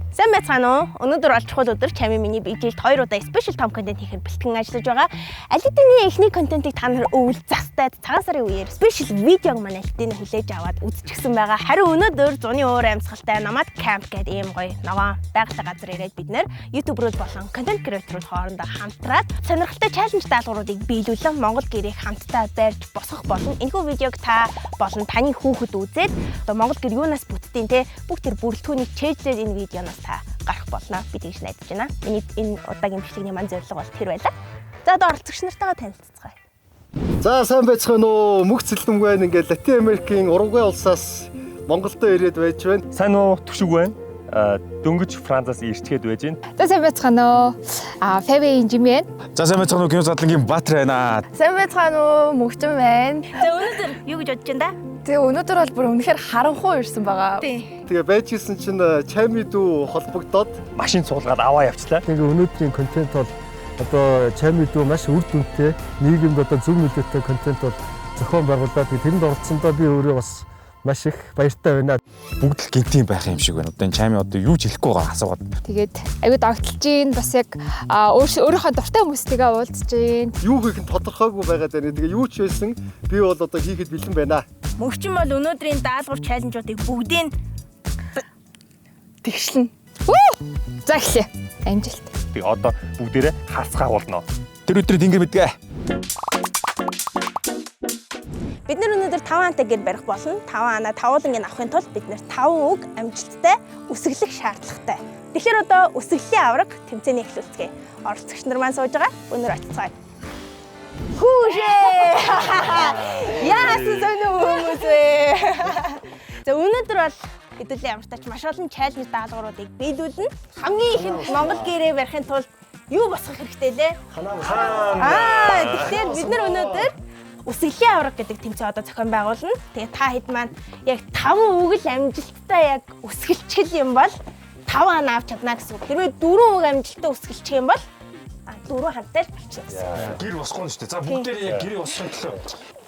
Сайн байцгаана уу? Өнөөдөр бол чухал өдөр чами миний биежилд 2 удаа спешиал том контент хийхэд бэлтгэн ажиллаж байгаа. Алидины эхний контентыг та нар өвөл застаад цагаан сарын үеэр спешиал видеог манай Алидины хүлээж аваад үзчихсэн байгаа. Харин өнөөдөр зуны уур амьсгалтай Nomad Camp гэдэг ийм гоё ногоон байгалийн газар ирээд бид нэр YouTube-руу болон контент креаторууд хоорондоо хамтраад сонирхолтой чаленж даалгавруудыг биелүүлэн Монгол гэрийг хамтдаа барьж босгох болон энэхүү видеог та болон таны хүүхэд үзээд одоо Монгол гэр юунаас бүтдیں те бүх тэр бүрэлдэхүүнийг чэйжлээд энэ видеоноос гарах болно. Би тэгж найдаж байна. Миний энэ удаагийн бичлэгний маань зорилго бол тэр байлаа. За одоо оролцогч нартайгаа танилццгаая. За сайн байцгаана уу? Мөх цэлдэмгүй байна. Ингээд Латин Америкийн Уругвай улсаас Монголдо ирээд байж байна. Сайн уу? Түшиг байна. Дөнгөж Францаас ирчгээд байж байна. За сайн байцгаана уу? Фэвэ инжимэн. За сайн байцгаана уу? Кино задлангийн Баатар байна. Сайн байцгаана уу? Мөгчөн байна. За өнөөдөр юу гэж бодож байна да? Тэгээ өнөөдөр бол бүр үнэхээр харанхуй ирсэн байгаа. Тэгээ байж гисэн чинь чами дүү холбогдоод Машин цуглаад аваа явчлаа. Тэгээ өнөөдрийн контент бол одоо чами дүү маш үр дүнтэй нийгэмд одоо зөв нөлөөтэй контент бол зохион байгуулад тэрэнд оролцсондоо би өөрөө бас маш их баяртай байна. Бүгд л гинтийн байх юм шиг байна. Одоо чами одоо юу ч хэлэхгүй байгаа асуугаад. Тэгээд аюуд огтлж гин бас яг өөрийнхөө дуртай хүмүүстэйгээ уулзж гин. юу хийх нь тодорхойгүй байгаад байна. Тэгээ юу ч байсан би бол одоо хийхэд бэлэн байна. Мөгчин бол өнөөдрийн даалгавар чаленжуудыг бүгдийг Тэгшлэн. За эхлэе. Амжилт. Тэг одоо бүгдээрээ хасгаагуулна. Тэр өдрөд ингэ мэдгээ. бид нар өнөөдөр 5 антай гэр барих болно. 5 анаа тавуулангийн авахын тулд бид нэр 5 үг амжилттай үсгэлэх шаардлагатай. Тэгэхээр одоо үсгэлийн авраг тэмцээний эхлүүлцгээе. Оролцогч нар маань сууж байгаа. Өнөр очицгаая. Хүүшээ! Яасан сонио хүмүүс вэ? За өнөөдөр бол хэдүүлээ ямар ч тач маш олон чаленж даалгавруудыг биелүүлнэ. Хамгийн ихэнд Монгол гэрээ барихын тулд юу босгох хэрэгтэй лээ? Тэгэхээр бид нар өнөөдөр үсгэлийн авраг гэдэг тэмцээн одоо зохион байгуулна. Тэгээ та хэд маань яг 5 үг л амжилттай яг үсгэлчих юм бол 5 ан авч чадна гэсэн үг. Хэрвээ 4 үг амжилттай үсгэлчих юм бол 4 хантай л болчихно гэсэн. Гэр босгоно шүү дээ. За бүгдээрээ яг гэрээ босгох төлөө.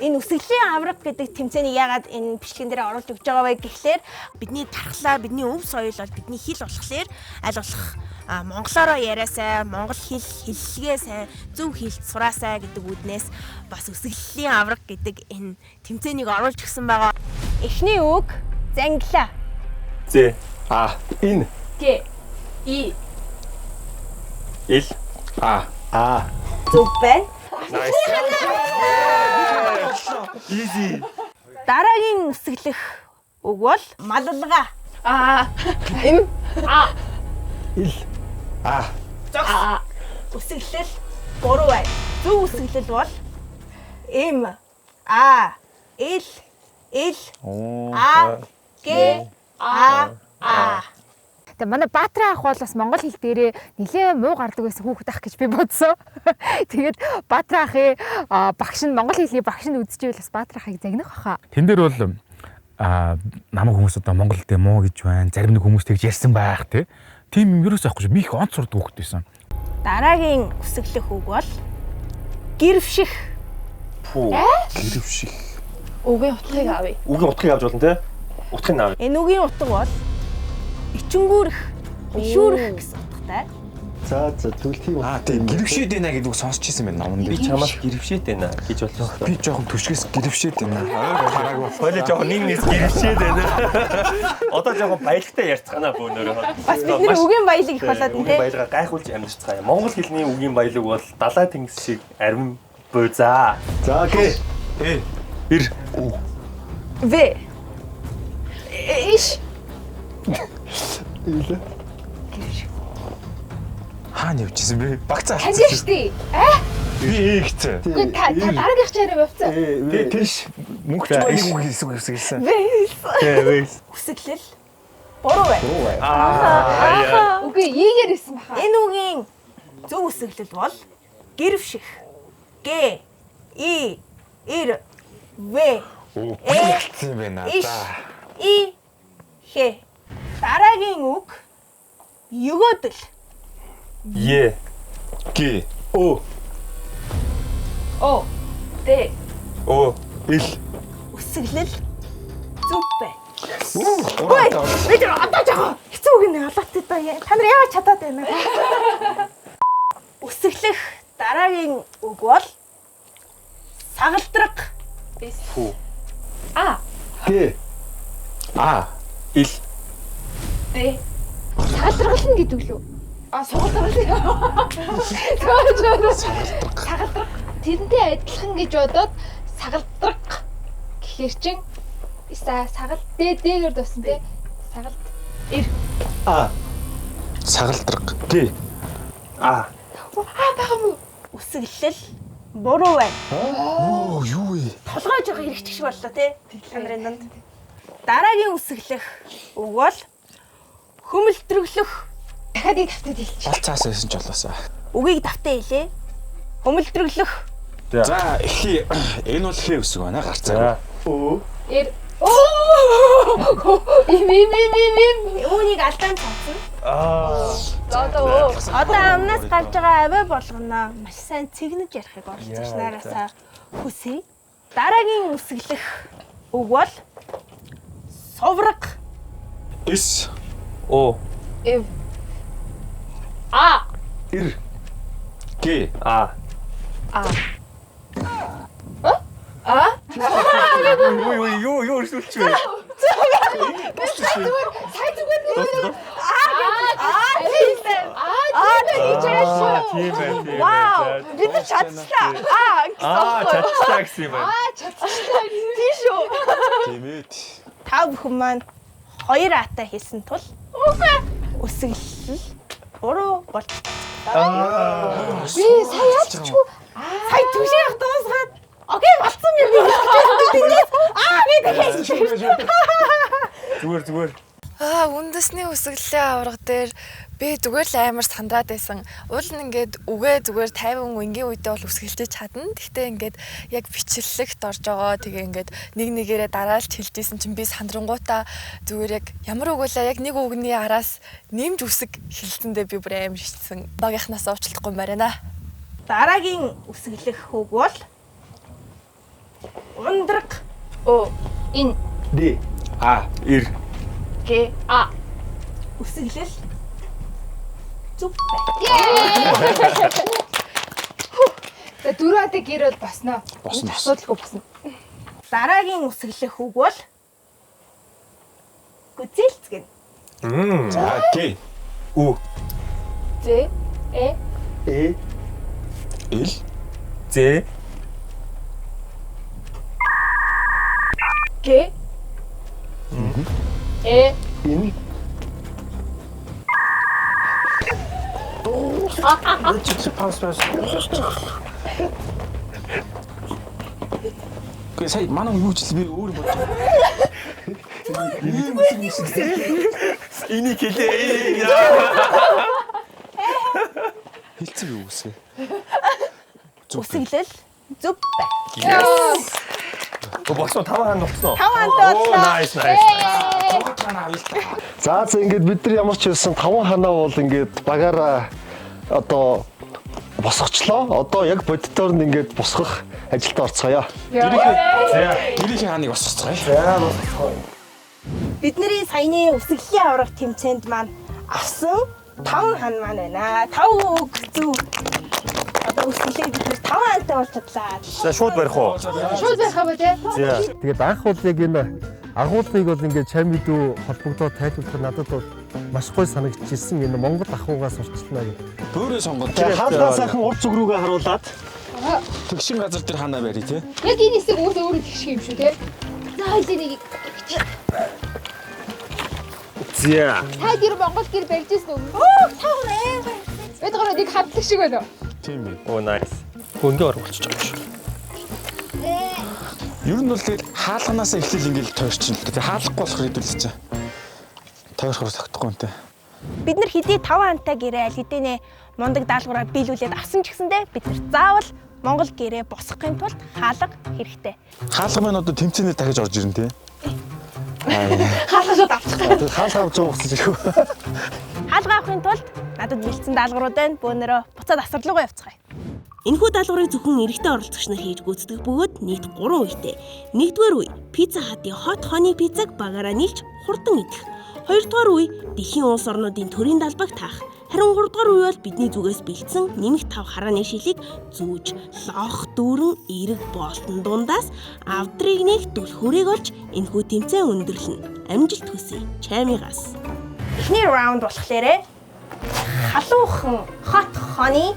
Энэ үсгэлийн авраг гэдэг тэмцээнийг яагаад энэ бичлэгэн дээр оруулж өгч байгаа вэ гэхлээр бидний тархлаа, бидний өв соёл бол бидний хэл болохоор аль болох монголоор яриасай, монгол хэл хэллэгээ сайн, зөв хэлж сураасай гэдэг үүднээс бас үсгэлийн авраг гэдэг энэ тэмцээнийг оруулж өгсөн байгаа. Эхний үг зангилаа. Зэ. Энэ. Г. И. Ил. Зөв байна. Easy. Дараагийн үсгэлэх үг бол маллага. Им. Ил. Үсгэлэл 3 байна. Зөв үсгэлэл бол им, ил, г, Тэгээ манай Баатар ах бол бас монгол хэл дээрээ нэлээ муу гардаг байсан хүүхэд ах гэж би бодсон. Тэгээд Баатар ахын багш нь монгол хэлний багш нь үзчихвэл бас Баатар ахыг загнах баха. Тэн дээр бол намайг хүмүүс одоо Монгол дээр муу гэж байна. Зарим нэг хүмүүс тэгж ярьсан байх тий. Тийм юм ерөөс авахгүй би их онц сурдаг хүүхэд байсан. Дараагийн үсгэлэх үг бол гэрвших. Гэрвших. Үгийн утгыг авъя. Үгийн утгыг авч болно те. Утгыг нь авъя. Энэ үгийн утга бол ичингүүрэх, бишүүрэх гэсэн утгатай. За төлхий Тийм гэрвшээд байна гэдэг үг сонсч ирсэн байна номон Би дээр. чамаас гэрвшээд байна гэж болох. Би жоохон төшгөөс гэрвшээд байна. Хараагүй. Хойлоо жоохон нэгнээс гэрвшээд байна. Одоо жоохон баялагтай ярьцгаана бөөнөрөө. Бас бид нэр үгийн баялаг их болоод энэ үгийн баялгаа гайхуулж амьдчихцгаая. Монгол хэлний үгийн баялаг бол далай тэнгис шиг арим буйзаа. За гэ. Ир. В. Иш. Хаана явчихсан бэ? Багцаа. Хажиж штий. Би ихтэй. Үгүй та дараагийнх чараа явцсан. Тийш мөнхч нэг үг хэлсэн. Тэвэс. үсгэлэл 3 байна. Үгүй ийгээр исэн баха. Энэ үгийн зөв үсгэлэл бол гэрвших. Г, и, ир, в, Хэлсэн байна иш, да. и, хэ. Дараагийн үг өгөөдөл. Е. Г. О. Д. О. Ил. Үсгэлэл зүг байна. Ой, бид одоо жоо хэцүү үг нэ алаатай даа. Та нар яаж чадаад байна вэ? Үсэглэх дараагийн үг бол сагалдрах. Фу. Г. Ил. Сагалдрал гэдэг лүү. Сугалдрал. Сагалдрах. Тэрнтэй адилхан гэж бодоод сагалдрах гэхэр чин сагал дээгээр дуусна те. Сагал ир. Сагалдрах. Г. Байгаа мó. Үсэглэл буруу байна. Оо юу вэ? Толгойж байгаа хэрэгч шиг боллоо тий. Та нарын донд. Дараагийн үсэглэх үг бол хөмөлтрөглөх. Дахиад нэг тавтад хэлчих. Алцаас байсан ч болоосаа. Үгийг давтаа хэлээ. Хөмөлтрөглөх. За эхий энэ бол хээ үсэг байна гарцаа. Ир. Оо! Үүнийг алдаан цацсан. Одоо амнаас гарч байгаа аваа болгоно. Маш сайн цэгнэж ярихыг оролцож нараасаа хүсье. Дараагийн үсэглэх үг бол совраг. Ис. О. Ив. Ир. Г. Юу өрсөлдөж байна? Тийм байна. Вау! Бид чадчихлаа. Чадчихлаа гэсэн юм байна. Тийш үү? Тийм ээ. Та бүхэн маань 2 атаа хийсэн тул үсэглэл буруу болж байна. Би сая яачгүй. Сая түшээх дуусгаад окей болцсон юм би. Зүгээр. Үндэсний үсэглэлийн авраг дээр би зүгээр л амар сандаад байсан. Уул нь ингээд үгээ зүгээр 50 энгийн үедээ бол үсгэлдэж чадна. Гэхдээ ингээд яг бичлэлэгт орж байгаа. Тэгээ ингээд нэг нэгээрээ дараалж хэлжсэн чинь би сандрангуудаа зүгээр яг ямар үг вэ? Яг нэг үгний араас нэмж үсэг хэлсэндээ би бүр амар хичсэн. Багийнхнаас уучлахгүй байна. Дараагийн үсэглэх үг бол ундраг. Ин. Д. Ир. Г. Үсэглэл зүг. За дөрөвдөө гэр бол босноо. Босно. Асуудалгүй босно. Дараагийн үсэглэх үг бол гүзэлцгэн. За Г. З. Э. Ил. З. Г. Э. Ин. Гэ сая манай юу ч би өөр бодож. Энийг хэлээ. Хэлцэг юу үсгэ. Үсэглэл зүг байна. Босно 5 хаан болцсон. 5 хантай боллоо. Nice. За ингээд бид нар ямар ч хэлсэн 5 ханаа бол ингээд багаараа одоо босгочлоо. Одоо яг боддоор нь ингээд босгох ажилд орцгоё. Гэрийн хааныг босгоцгоё. Бидний саяны үсэглэлийн авраг тэмцээнд маань авсан 5 хан маань байна. 5 үг зүг. Одоо үсэглээг бид 5 хантай болж чадлаа. За шууд барих уу? Шууд байх юм те. Тэгээд анх бол яг энэ агуулгыг бол ингээд чамидүү холбогдоод тайлбарлах надад бол маш гоё санагдчихсэн. Энэ Монгол ахуйгаас урчлана гэдэг. Бөөрөө сонгоод Хаалгаа сайхан ур зүг рүүгээ харуулад тэгшин газар дээр хаанаа барий те. Яг энэ хэсэг өөрөө тэгших юм шүү те. За хоёул нэг За. та гэр Монгол гэр барьж ирсэн үү? Бид гоо нэг хавдаг шиг байна уу? Тийм бай. Оо nice. Хөнгө орох болчих жоох шүү. Ер нь бол тэгээд хаалганаас эхлэл ингээл тойрчин л дээ. Хаалгахгүй болохоор хэдүүлж чаа. Тойрохоор тогтохгүй юм те. Бид нар хэдий 5 хантай гэрээ аль хэдийнэ мундаг даалгавраар биелүүлээд авсан ч гэсэндээ бид нар заавал Монгол гэрээ босгохын тулд хаалга хэрэгтэй. Хаалга маань одоо тэмцээнээр дахиж орж ирнэ те. Хаалга шууд авчих. хаалгаа авч байгаа гэсэн юм. Хаалга авахын тулд надад бэлдсэн даалгаврууд байна. Бөөнөрөө буцаад асар руугаа явцгаая. Энэхүү даалгаврыг зөвхөн эрэгтэй оролцогч нар хийж гүйцэтгэх бөгөөд нийт 3 үетэй. Нэгдүгээр үе пицца хатын хот хоны пиццаг багаараа нийлж хурдан идэх. 2дугаар үе дэлхийн улс орнуудын төрийн далбаг таах. Харин 3дугаар үе бол бидний зүгээс бэлдсэн нэмэх 5 харааны шилийг зүүж, лох, дүүрэн, эерэг болтон дундаас авдрыг нэг дүлхүүрийг олж энэхүү тэмцээн өндөрлөн. Амжилт хүсье. Чамигаас. Эхний раунд болохоор халуухан хот хоны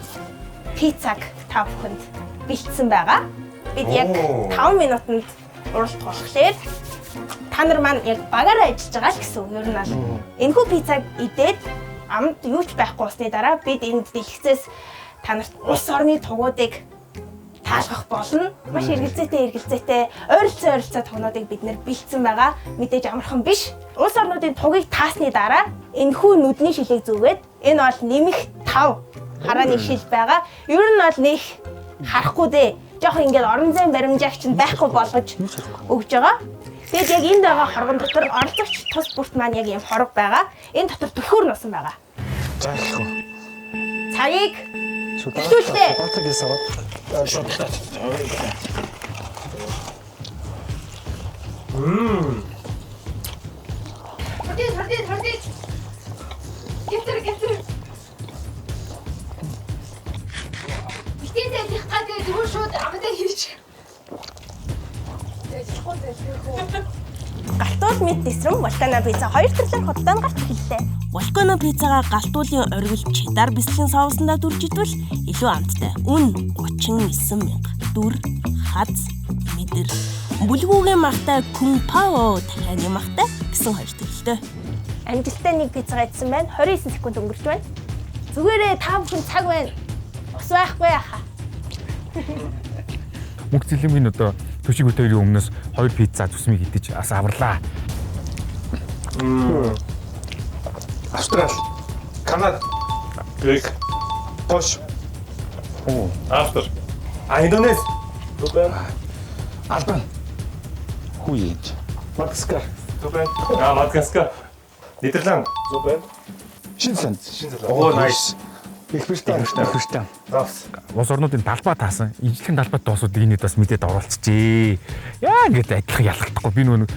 пиццаг та бүхэнд бэлдсэн байгаа. Бид яг 5 минутанд уралдах болохоор та нар маань яг багаараа ажиллаж байгаа л гэсэн үг. Ер нь бол энэхүү пиццаг идээд амд юу ч байхгүй усны дараа бид энд дэлгэцээс та нарт улс орны тугуудыг таалгах болно. Маш эргэлзээтэй ойролцоо тугнуудыг бид нэр бэлдсэн байгаа. Мэдээж амархан биш. Улс орнуудын тугийг таасны дараа энэхүү нүдний шилийг зүгээд энэ бол нэмэх 5 харааны шил байгаа. Ер нь бол нэг харахгүй дээ. Жохо ингээд орон зайн баримжаагч нь байхгүй болгож өгж байгаа. Тэгээд яг энд байгаа хоргон дотор оролцогч тус бүрт маань яг юм хорог байгаа. Энэ дотор түлхүүр нусан байгаа. Заахгүй. Цагийг төлөвлөлтөө. Батрыг ясаад. Хурдий. Гэтэр. Битээ их гадаг зүгээр шууд амдаа хийчих. Галтуул мэд дэсрэм Волкано пицца 2 төрлөөр худалдаанд гарч ирлээ. Волкано пиццагаа галтуулын оргил чеддер бислийн соусандаа дүрж идвэл илүү амттай. Үн 39,000. Дүр, хац, мэдэр. Бүлгүүгийн махтай кун пао дахианы махтай гэсэн 2 төрлөө. Амжилттай нэг пиццагаа идсэн байна. 29 секунд өнгөрч байна. Зүгээрээ та бүхэн цаг байна. Ус байхгүй яха. Мөнх зэлмийн одоо төшиг өтөрийн өмнөөс 2 пицца зүсмийг идэж ас аварлаа. Австрал, Канада, Грек, Польш. Автор. Индонез. Албан. Хүй. Мадагаскар. Мадагаскар. Нидерланд. Шинзланд. Оо, nice. Их Британи. Улс орнуудын талбай таасан. Ижлэхэн талбай дуусууд энэд бас мэдээд оруулчихжээ. Яа ингээд адилхан ялгахдаггүй. Би нөгөө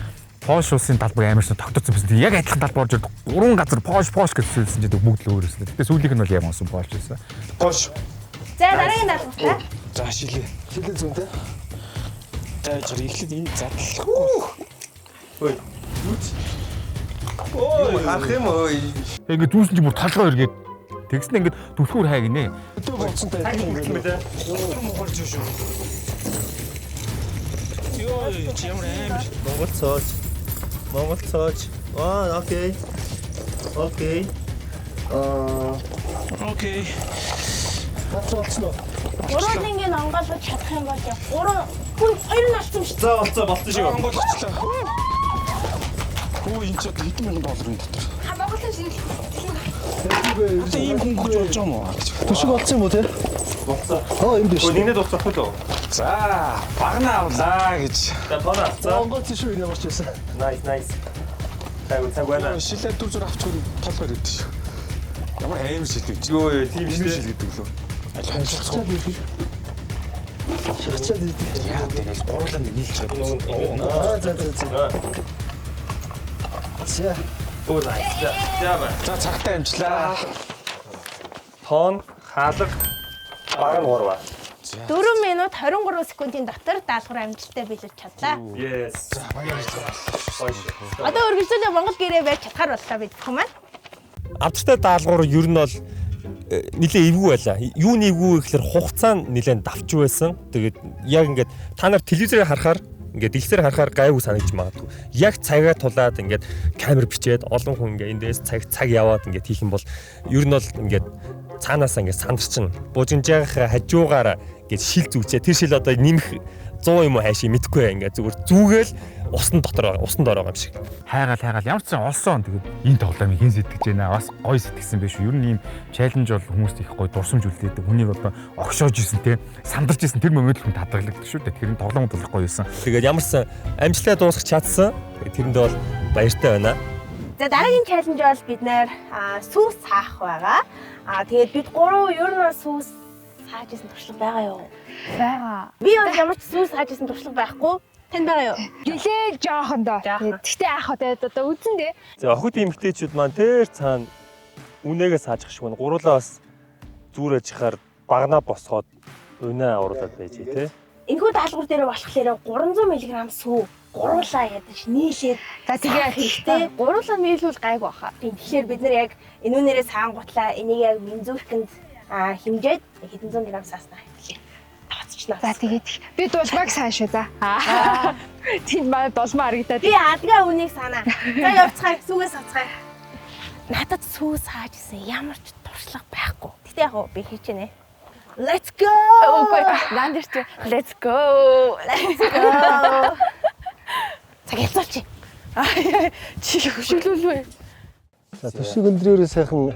Польш улсын талбай амарсан тогтцсон байсан. Яг адилхан талбай орж ирд 3 газар Польш гэж хэлсэн чинь бүгд л өөрөөс л. Гэтэ сүүлийнх нь бол ямар болсон Польш байсан. Польш. За дараагийн даалгавар. За шилээ. Шилээ зүүнтэй. Тааж ирэхэд энэ задлахгүй. Ой. Ой, харах юм ой. Ингээд зүүсэн чинь бүр толгой эргээд тэгснэ ингээд түлхүүр хай гинэ. Өдөө болцсонтай Мэлээ. Ёо, чимэр амир. Монгол цооч. Аа, окей. Окей. болцсон. Гурвангийн онгоолгож чадах юм бол яг 2 нь олсон шүү. За болцсон шиг. Монголчлаа. Хөө энэ ч хэдэн мянган долларын дотор. Монголын шинэ ийм хүн гэж болж байгаа юм уу? Төшиг болцсон юм уу те? Болцсон. Энд биш. Нинэ дуусах уу? За, багнаа авлаа гэж. За тоноо. За. Монгол тийш юу ямарч байсан. Nice. Цаг байна. Шилээ 4 авч хөрөнд толгой ирээд шүү. Ямар амар шил гэж. Юу тийм Шил шүү. гэдэг лөө. Шахчаад ирэх. Шахчаад ирэх. Яа, тэгээс гурлаа нийлж байгаа. За. За. Оо nice. За, цагтаа амжлаа. Тоон, хаалга, баг нь 3. 4 минут 23 секундын дотор даалгавар амжилттай биелүүлж чадлаа. Yes. Одоо үргэлжлүүлээ Монгол гэрээ барьж чадхаар боллоо бид бүхэн маань. Авдартай даалгавар ер нь бол нэлээ эвгүй байлаа. Юуны эвгүй гэхээр хугацаа нь нэлээд давч байсан. Тэгээд яг ингээд та нар телевизээр харахаар ингээд дэлгэцээр харахаар гайгүй санагдаж магадгүй. Яг цагаа тулаад ингээд камер бичээд олон хүн ингээд эндээс цаг яваад ингээд хийх юм бол ер нь бол ингээд цаанаасаа ингээд сандарчин бужинжаахаа хажуугаар гэж шил зүгчээ. Тэр шил одоо нэмэх 100 юм уу хайшиг мэдхгүй ингээд зүгээр зүгээл усанд ороо юм шиг. Хайгаал ямар ч сан олсон. Тэгээд энэ тоглоомыг хэн сэтгэж байна? Бас гоё сэтгэсэн байх шүү. Ер нь ийм чаленж бол хүмүүст их гоё дурсамж үлдээдэг. Хүнийг одоо огшоож исэн те сандарч исэн тэр момент хүн татгалагддаг шүү дээ. Тэр нь тоглоомд бол гоё байсан. Тэгээд ямар ч сан амжилттай дуусгах чадсан. Тэрэндээ бол баяртай байна. За дараагийн чаленж бол бид нээр сүүс саах байгаа. Тэгээд бид 3 ер нь сүүс сааж исэн туршлага байгаа юу? байгаа. Би бол ямар ч сүүс сааж исэн туршлага байхгүй. Танд байгаа юу? Гэлээ жоохон доо. Тэгтээ яах вэ? Одоо үзэн дээ. За охид эмэгтэйчүүд маань тэр цаана үнээгээ саажих шиг байна. Гуруулаа бас зүрэж хахаар багнаа босгоод үнэ авруулаад байж тий. Энэхүү даалгавар дээр болохоор 300 мг сүү гуруулаа ядаж нийлээд За тэгээ хэрэгтэй. Гуруулаа нийлүүл гайгүй баха. Тэгэхээр бид нэр яг энүүнээрээ саангуутлаа энийг яг мензуркэнд хэмжээд хэдэн зуун грамм сааснаа хэлээ. Тооцчихнаа. За тэгээд би дулмаг сайн шүү за. Тийм маа дулмаа харагдаад. Би адгаа үнийг санаа. За явцгаая, сүүгээс авцгаая. Надад сүү сааж исэн ямар ч туршлага байхгүй. Гэтэ яг би хийж гинэ. Let's go. Үгүй ландэрч let's go. Let's go. Цаг хэлцүүлчих. Чи хөшөглүүлвэ. За төсөв өндрөөрөө сайхан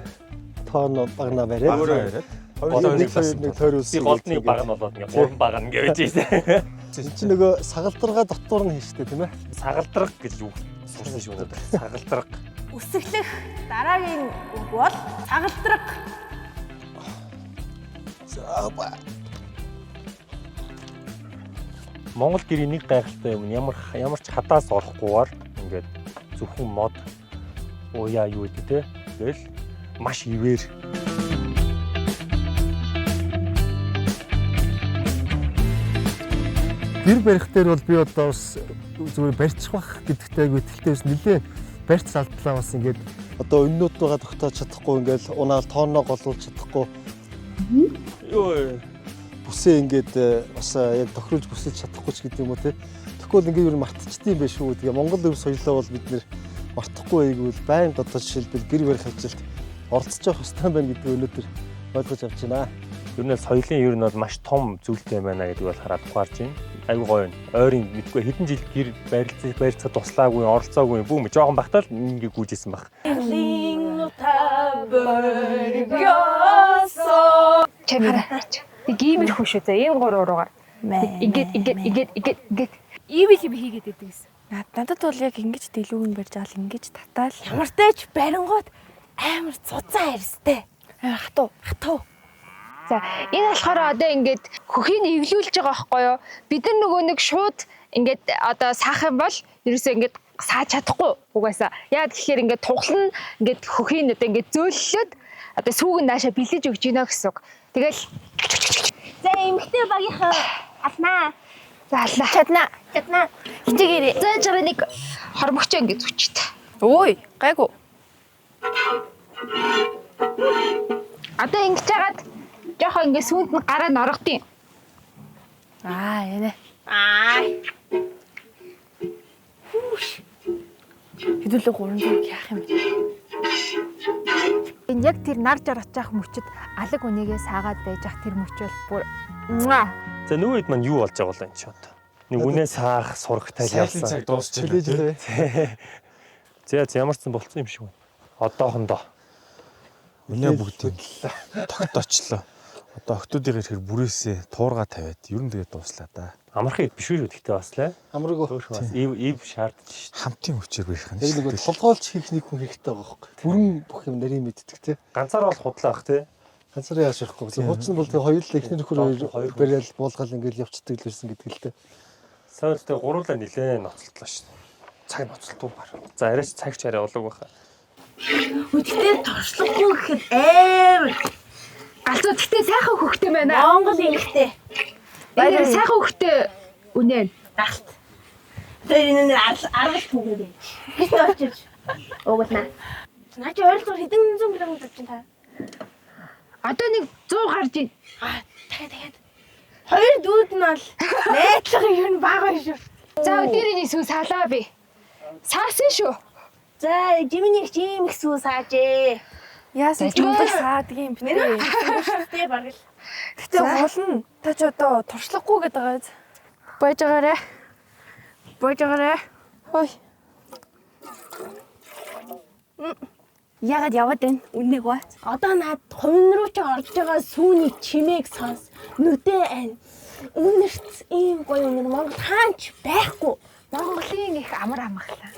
тоон багнаа бариад. Нэг тойруулсан. Би голдны баг нь болоод ингээ гурван баг нь гэж ийсэн. Чи нөгөө сагалдрага дотор нь хийжтэй тийм ээ. Сагалдраг гэж юу сурсан шүү надад. Сагалдраг. Үсэглэх дараагийн үг бол цагалтраг. Монгол гэрийн нэг гайхалтай юм ямар ч хадаас орохгүйгээр ингээд зөвхөн мод уяа юу гэдэг те. Тэгэл маш ивэр. Гэр барих дээр бол би одоо бас зүгээр барьчих бах гэдэгтэй айгүй итгэлтэй байсан. Нилээ барьц залдлаа бас ингээд одоо өннөд байгаа тогтоож чадахгүй ингээд унаал тооноо голуулж чадахгүй. Йоо бүсээ ингээд бас яг тохируулж бүсэлж чадахгүй ч гэдэг юм уу те. Тэгвэл ингээд юу мартчихдээ юм байх шүү. Тэгээ Монгол өв соёлоо бол бид нэр мартахгүй байгвал байнга одоо жишээлбэл гэр барих ажилд оролцож явах хэрэгтэй байна гэдэг өнөөдөр ойлгож авч байна. Ер нь соёлын ер нь бол маш том зүйлтэй байна гэдэг бол хараад ухаарч байна. Айгуу гоё юм. Ойрын мэдгүй хэдэн жил гэр барилцаад туслаагүй, оролцоогүй бүүм жоохон багтаал ингээ гүйжсэн баг. Чамаарч. Нэг иймэрхүү шүү зэ. Ийм гур уруугаар. Ингээд Ивэхи би хийгээд байдаг гэсэн. Надад бол яг ингэж дэлгүүн барьж аал ингэж татаал. Ямартай ч барингууд амар цуцаан харьстэй. Хатуу. За энэ болохоор одоо ингээд хөхийг эвлүүлж байгаа байхгүй юу? Бид нар нөгөө нэг шууд ингээд одоо саах юм бол ерөөсөө ингээд сааж чадахгүй угаасаа. Яа тэгэхээр ингээд туглан ингээд хөхийг одоо ингээд зөөллөд одоо сүүг нь наашаа бэлэж өгч гинэ гэсэн үг. Тэгэл За эмхтэй багийнхаа алнаа. за аллаа. Чаднаа. Хичээгээрээ. За жаа нэг хормогчоо ингээд зүчтэй. Ой, гайгүй. Одоо ингэж хагаад жоохон ингээд сүүнд нь гараа норгодیں۔ Яна. Хэдүүлээ 300 яах юм бэ? Энэ яг тэр нар жаргаж явах мөчөд алаг үнийгээ саагаад байж ах тэр мөч бол бүр За нөгөө хэд маань юу болж байгаа бол энэ ч одоо. Нэг үнэ саах сурагтай явсан. Цаг дуусчихлээ. За ямар ч болсон юм шиг байна. Одоохондоо. Үнэ бүгдийг тогтоочлоо. Одоо октодын ихээр бүрээсээ туурга тавиад ер нь тэгээд дууслаа да. Амархан хэд биш үү гэхдээ бас лээ. Амраг ив шаардж шүү. Хамтын хүчээр барих нь. яг нэг толгойлч хийх нэг хүн хэрэгтэй байгаа байхгүй. Бүрэн бүх юм нарийн мэддэг те. Ганцаар бол худлаа ах те. Ганцаараа яаш ярихгүй. Хуучин бол тэгээ хоёулаа эхнэр нөхөр хоёр бариад буулгаал ингээл явцдаг л байсан гэдэг л те. Сойртой гуруулаа нилээ ноцолтлоо шүү. Цаг ноцолтуу бар. За арайч цагч арай болоог байхаа. Үдгээр туршлагагүй гэхэд амар галзуу тэгтээ сайхан хөхтэй байна. Монгол эмхтэй. Баяр сайхан хөхтэй үнэ. Галт. Тэр энэ аргал түгэн. Бид очиж уугуулна. Наа чи ойлгохоор хэдэн 100 грамм болж байна та. Одоо нэг 100 гарч ийн. Тэгээд хоёр дүүд нь бол найдлага ер нь бага шүү. За өдөрийн сүү салаа би. Саасан шүү. За жимний чим их сүү саажээ. Яасан ч мундаг саадаг юм бэ? Тэ баргал. Гэтэ гол нь та ч одоо туршлагагүй гэдэг байгаа. Бойж агаарэ. Хой. Ягаад яваад байна? Үннийг баа. Одоо над хувин руу ч орж байгаа сүүний чимээг сонс. Нүдээ ань. Үнэрт ийм гоё үнэр Монгол хаач байхгүй. Монголын их амар амгалаа.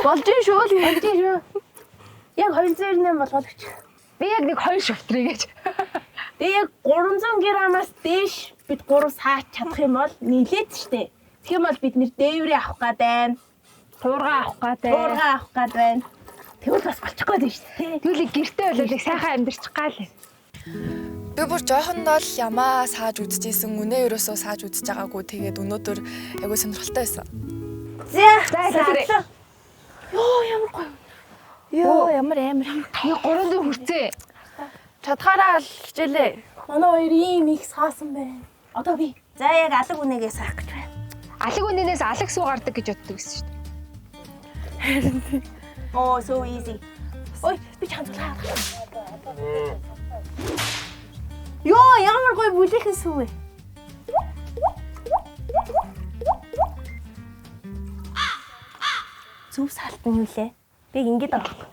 Болж шүү. Яг 208 болгоолч. Би яг нэг 2 шавтрыг гэж. Тэгээ яг 300 граммаас дээш бид 3 саач чадах юм бол нийлээд штэ. Тэгэх юм бол бид нэр дээврээ авах гад байна. Хуурга авах гэдэг. Хуурга авах гад байна. Тэгвэл бас болчих гээд байна штэ. Тэгвэл гэртээ болоо сайхан амьдэрчих гал. Би бүр жоохондоо л ямаа сааж үзчихсэн. Үнэ ерөөсөө сааж үзэж байгаагүй. Тэгээд өнөөдөр айгүй сонирхолтой байсан. За. Йоо ямар гоё. Йоо ямар амар. Юу 300 хүрцээ. Чадхаараа л хичээлээ. Манай хоёр ийм их саасан байна. Одоо би за яг алаг үнэгээ саах гэж байна. Алаг үнэнээс алаг суу гардаг гэж боддог гэсэн шүү дээ. Oh, so easy. Ой, би чанцлаа. Йоо, ямар гоё бүлэхэн сүү вэ? Зүв салтан юу лээ? Би ингэж байгаа.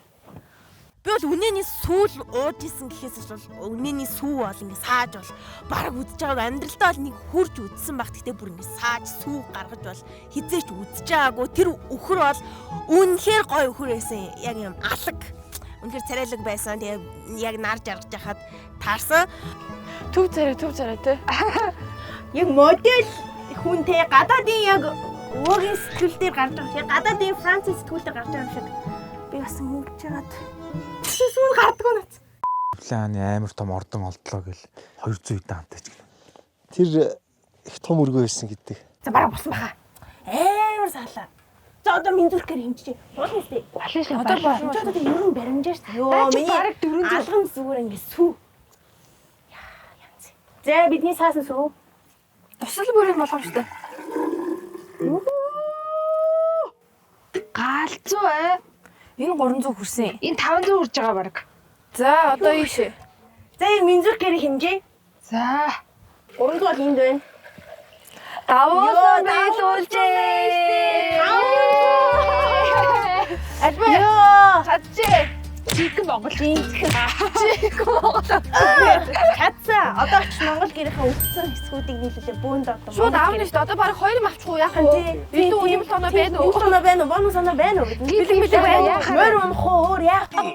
Би бол үнэний сүүл ууж исэн гэхээс бол үнэний сүү бол ингэ сааж бол бараг үдж байгааг амьдралдаа бол нэг хурж үдсэн баг. Гэхдээ бүр ингэ сааж сүү гаргаж бол хизээч үдж байгаагүй. Тэр өхөр бол үнэхээр гоё өхөр байсан. Яг юм алаг. Үнэхээр царайлаг байсан. Тэгээ яг нар жаргаж яхад таарсан. Төв царай тий. Яг модель хүнтэй гадаадын яг уугийн сэтгүүл дээр гарч байгаа. Яг гадаадын Франц сэтгүүл дээр гарч байгаа юм шиг. Би бас ингэж чагаад сүүл гардггүй нац. Планы амар том ордон олдлоо гэл 200 үдэ амтаач гэнэ. Тэр их том өргөө байсан гэдэг. За бараг болсон баха. Амар саалаа. За одоо минь зүрхээр хэмжиж. Болно үстэй. Болно шүү. Одоо болно. Одоо ер нь баримжаач. Йоо миний бараг 400 алган зүгээр ингэ сүү. Яа янз. За бидний саасан сүү. Тусал бүрийн болгоомжтой. Галзуу ээ. Энэ 300 хүрсэн. Энэ 500 хүрж байгаа баг. За одоо ийш. За яг минь зүрхээр хэмжээ. За 300 бол энд байна. Давуулсан байлуулжээ. Альба. Йоо. Чадчихэ. Чигэн Монгол. Чадсан. Одоо ч Монгол гэрийнхээ өвдсөн хэсгүүдийг нийлүүлээ бөөнд одоо. Шууд аавна шүү дээ. Одоо бараг 2 авчих уу яах вэ? Бид үйл тоноо байна уу? Тоноо байна уу? Бонус оноо байна уу? Бэлэг байна. Мөр унах уу? Яах вэ?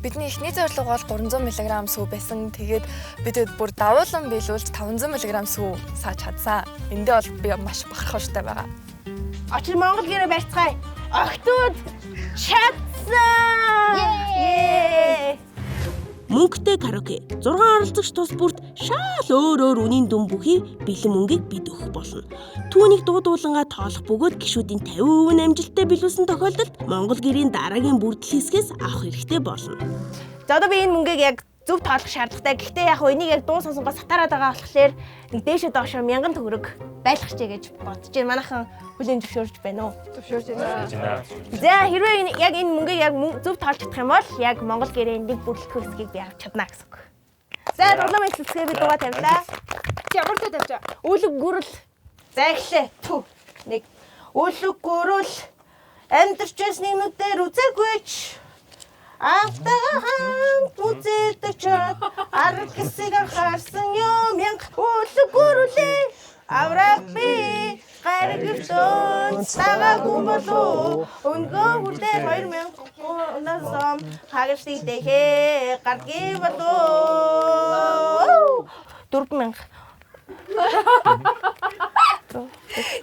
Бидний эхний зорилго бол 300 мг сүү байсан. Тэгээд бид бүр давуулан биелүүлж 500 мг сүү сааж чадсан. Эндээ бол би маш бахархалтай байгаа. Очир Монгол гэрээ барьцгаая. Охтууд чадсан. Мөнгөтэй караоке 6 оролцогч тус бүрт шал өөр үнийн дүн бүхий бэлэн мөнгийг бид өгөх болно. Түүнийг дуудуулангаа тоолох бөгөөд гишүүдийн 50% амжилттай биелүүлсэн тохиолдолд Монгол гэрийн дараагийн бүрдэл хэсгээс авах хэрэгтэй болно. За одоо би энэ мөнгийг яг зөв тоолох шаардлагатай. Гэхдээ яг энийг яг дуу сонсонгоос хатаараад байгаа болохоор нэг дээшээ доошоо 1000 төгрөг байлгахчээ гэж бодож байна. Манайхан хүлийн зөвшөөрж байна уу? Зөвшөөрж байна. За хэрвээ яг энэ мөнгийг яг зөв тоолж чадах юм бол яг Монгол гэрээний нэг бүрэлдэхүүн хэсгийг би авч чадна гэсэн үг. За тоглоомын хэсгээ би дугаа тавилаа. ямар төд тавьчаа. Үлэг гүрэл. За эхлэе. Төв. 1. Үлэг гүрэл. Амьдарч ясны нүдээр үзэгвч. Автага хамт үзэдэг чад. Арга хэсэг анхаарсан юм янг. Үлэг гүрэлээ. Авраг би гаргивчон цагаагүй болов өнгөө хүрдээ 2000 оноос хагаштай дэхэ гаргий болов 4000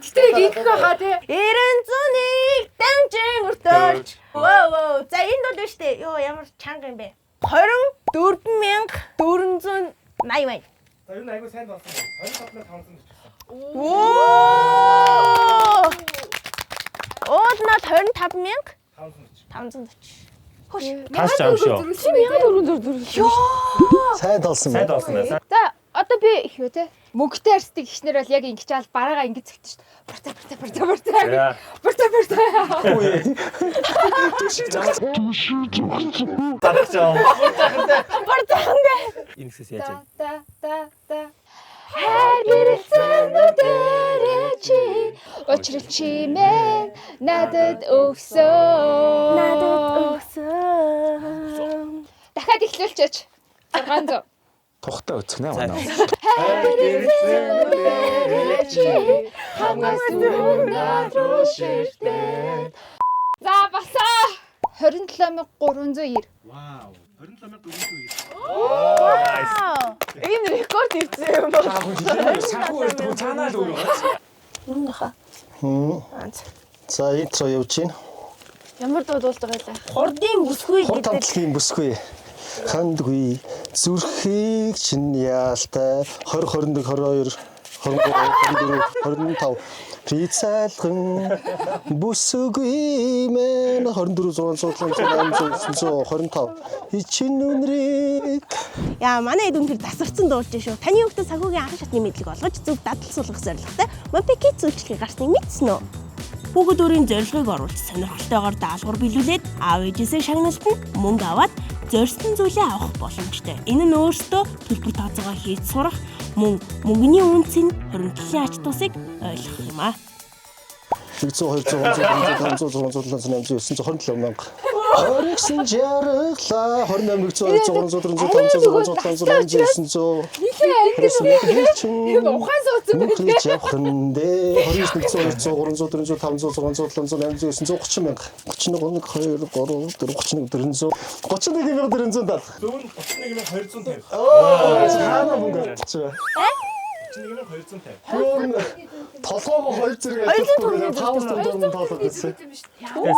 Гэтэ гинх байгаа тий. 900-ыг дамжин өртөөж. Воо. За энэ бол биш үү? Йоо ямар чанга юм бэ? 24480 байна. За юу айгу сайн болсон. 27540. Оо! Уул нь 25540. Хөш. Таас жаамшоо. Йоо! Сайн толсон Сайн байна. доосон байсан. За одоо би их юу те. Мөнгөтэй арьсдаг ихнэр бол яг ингэж аал бараагаа ингэж зэгтэн шүү дээ. Бурта. Инээсээс яаж вэ? Та. Хайр гэрэлцэн нүдэрэ чи учрал чимээ надад өгсөн. Дахиад эхлүүлчихэж 600. Тухтай өцөх нэ манай. Хайр гэрэлцэн нүдэрэ чи хамаас дүүнад руу ширтээ. За басаа 27390. Вау. 27390. Энэ рекорд хийсэн юм байна. Санхүү өртгөө цаанаа л өөрөө. Юунаха. За интро явж байна. Ямар дуу дуулдаг байлаа? Хурдын бүсгүй Хурд гэдэг. хамтлагийн бүсгүй. Хандгүй зүрхийг чинь яалтай 20 21 22 23 24 25 Прицайлхан бүсгүй мэн 24 628 ичин үнрийг Яа, манай эд үнээр засварсан дуулж шүү. Таны хүүхдэд санхүүгийн анх шатны мэдлэг олгож зөв дадал суулгах зорилготой Мопекит зөвчлөгийг гарсныг мэдсэн үү? Хүүхэд өөрийн зорилгыг оруулж сонирхолтойгоор даалгавар биелүүлээд аав ээжээсээ шагналтанд мөнгө аваад зорьсон зүйлээ авах боломжтой. Энэ нь өөртөө төлбөр тооцоогоо хийж сурах, мөнгөний үнцийн хоригдлын ач тусыг ойлгох юм аа. 100 200 300 400 500 600 700 800 927 мянга. Оригсон жаргалаа 28 100 200 300 400 500 600 700 Ухаан суудсан мөнгө явахндэ 29 100 200 300 400 500 600 700 800 930 мянга. 31 2 3 4 31 470 Зөвхөн 31250. хаана мөнгө авчих вэ? 31250. Толгоогоо хоёр зэрэг ажиллах 500 тоолох гэсэн.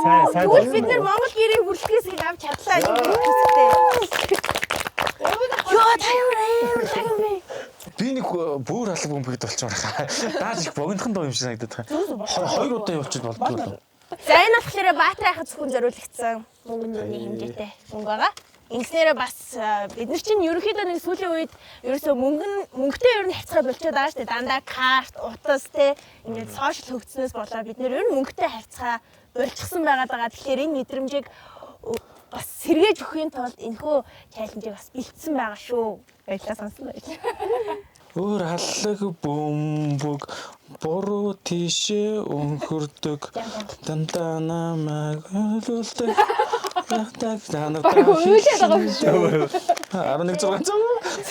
Сайн Тэгвэл бид нар Монгол гэрээ бүрэлдэхээс их авч чадлаа гэж хэлэхтэй. Йоо таяураа. Би нэг бүр алга бөмбөгд болчихмоор хаа. Дааж их богинохон доо юм шиг санагдаад байгаа. Хоёр удаа явуулчих болдгоо. За энэ болохоор Баатар ахад зөвхөн зориулагдсан мөнгөний хэмжээтэй мөнгө байгаа. Ингэснээрээ бас бид нар чинь ерөнхийдөө нэг сүүлийн үед ерөөсөө мөнгөтэй ер нь харьцаа болчиход байгаа шүү дээ. Дандаа карт, утас те ингээд сошиал хөгжснөөс болоод бид нар ер нь мөнгөтэй харьцаа болчихсон байгаад байгаа. Тэгэхээр энэ мэдрэмжийг бас сэргээж өгөхийн тулд энэхүү чаленжийг бас бэлдсэн байгаа шүү. Баярлалаа сонсон баярлалаа. Өөр аллаг бөмбөг буруу тийшээ өнхөрдөг дандаа намайг хөлөлдөг хатаг танаа 11 600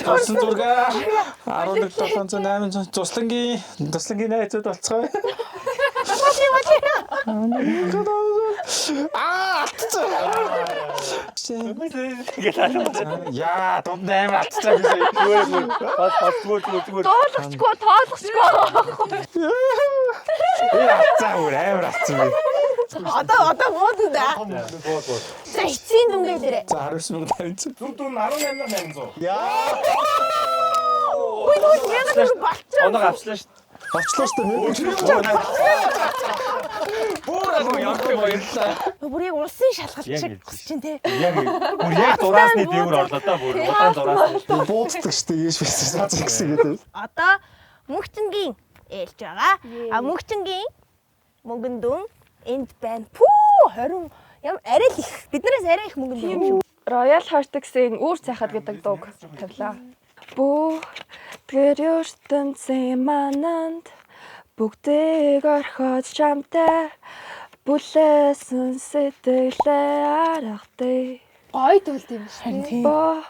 Орсон зурга 11 700 800 туслангийн найзууд болцгоо. Яа, дунд амар атцаа гэсэн. Зүгээр. тоолохгүй. Атцаа өөр амар атцаа. Одоо муудаа. За эцсийн дүнгээ дээрээ. За 19 Зүг дүн 18800. Яа. Ой нөө болчихсон. Оног авчлаа шүү. Болчлоо шүү дээ. Бүр алга явахгүй баярлалаа. Бүр яг улсын шалгалт Яг шиг хэлсэн гос чинь те. Бүр яг дураасны дээгүүр орлоо да бүр. Удаан дураасны. Бууддаг шүү дээ. Ийш биш сац гэсэн гэдэг. Одоо мөнхтөнгийн ээлж байгаа. А мөнхтөнгийн мөнгөн дүн энд байна. Пүү 20 ямар арай л их. Биднээс арай их мөнгөн дүн юм шүү. Royal Hortex-ийн үүр цайхад гэдэг дууг тавилаа. Бүгдгээр ертөнцийн мананд бүгдийг орхоод чамтай бүлээсэн сэтгэлээ аргатай. Гой тулд юм шүү.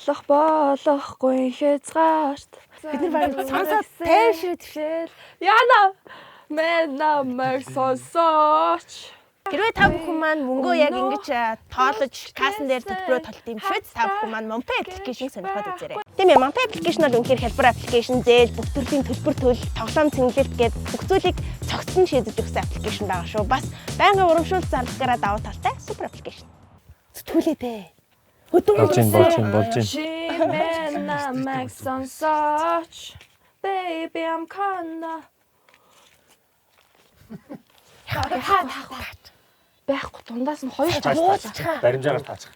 Болохгүй хязгаарт Бид нар баг сонсоод тайвшир төвшөөл. Яна мен намайг сонсооч. Хэрвээ та бүхэн маань мөнгөө яг ингэж тоолож кассан дээр төлбөрөө толт юм швед та бүхэн маань Monpay аппликейшн сонирхоод үзээрэй. Тийм ээ, Monpay аппликейшнаар үнэхээр хялбар аппликейшн, зээл, бүх төрлийн төлбөр төлөлт, тоглоом цэнгэлэлт гээд бүх зүйлийг цогцсон шийдэж өгсөн аппликейшн байгаа шүү. Бас байнгын урамшуул зардлагаараа давуу талтай супер аппликейшн. Зүтгүүлээ дээ. Болж байна. Мен намайг сонсооч. Baby I'm kinda байхгүй дундаас нь хоёр Ууцчаа. Баримжаагаар таачих.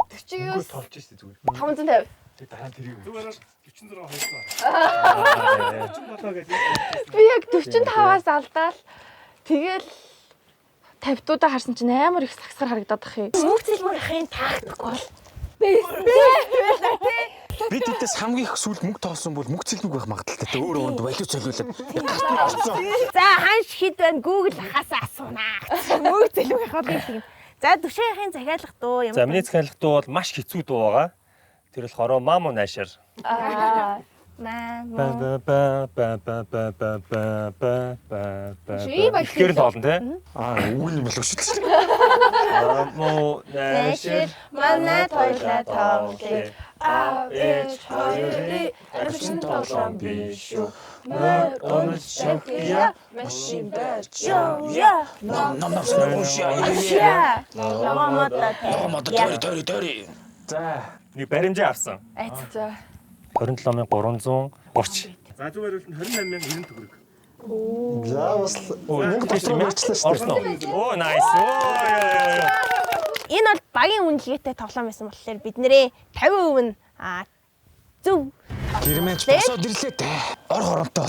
49 Толж штэ зүгээр. 550. Тэг дараа нь тэрийг. Зүгээр 46 Би яг 45-аас алдаал тэгэл 50-даа харсан чинь амар их сагсгаар харагдаад ах юм. Мөнгө зэлмөр ахын таахгүй бол. бид эдээс хамгийн их сүүл мөнгө тоолсон бол мөнгө цэлмэг байх магадaltaй. Өөр өөрөнд валю цолиулаад гартаа орсон. За ханш хэд байна Google хасаа асуунаа. Мөнгө зэлмөр ахад юм. За төвшөөхийн захиалах дуу юм. За миний захиалах дуу бол маш хэцүү дуу байгаа. Тэр болохоор Мамо Найшаар. Гэр тоолно те. Үг юм болов шүү дээ. Муу Нэшил манай тойлоо тоглоё. Ээж хоёрын арчин тоглоом биш үү. Мөр өнөж шахия машин барьж яа. Ном шаа. Ламамата тори. За, нэг баримжаа авсан. За. 27330. За зүгээр бол 28990 төгрөг. За бас 1000 дотроо мөрчлээ шүү дээ. Оо, nice. Энэ бол багийн үнэлгээтэй тоглоом байсан болохоор бид нэрээ 50% нь зөв Гэрмэнч босоод ирлээ дээ. Ор хоромтой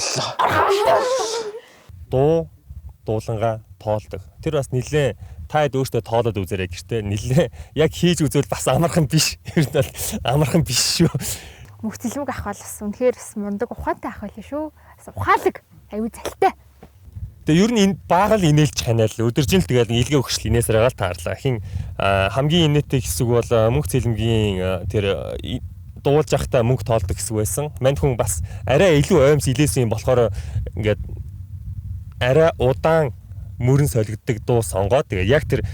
боллоо. Дуулангаа тоолдог. Тэр бас нилээ таад өөртөө тоолоод үзээрэй гэртээ нилээ яг хийж үзвэл бас амархан биш. Ер нь бол амархан биш шүү. Мөхцөлбөг ах бол бас үнэхээр бас мундаг ухаантай ах байлаа шүү. Бас ухаалаг, аюу залтай. Тэгээ ер нь энэ баагаал инээлж ханиал өдөржин л тэгэл илгээ өгшл инээсээр гаал таарлаа. Хин хамгийн инээтэй хэсэг бол мөнх цэлмгийн тэр дуулж явахдаа мөнх тоолдог хэсэг байсан. Манд хүн бас арай илүү оймс илээсэн юм болохоор ингээд арай удаан мөрөн солигддог дуу сонгоод тэгээ яг тэр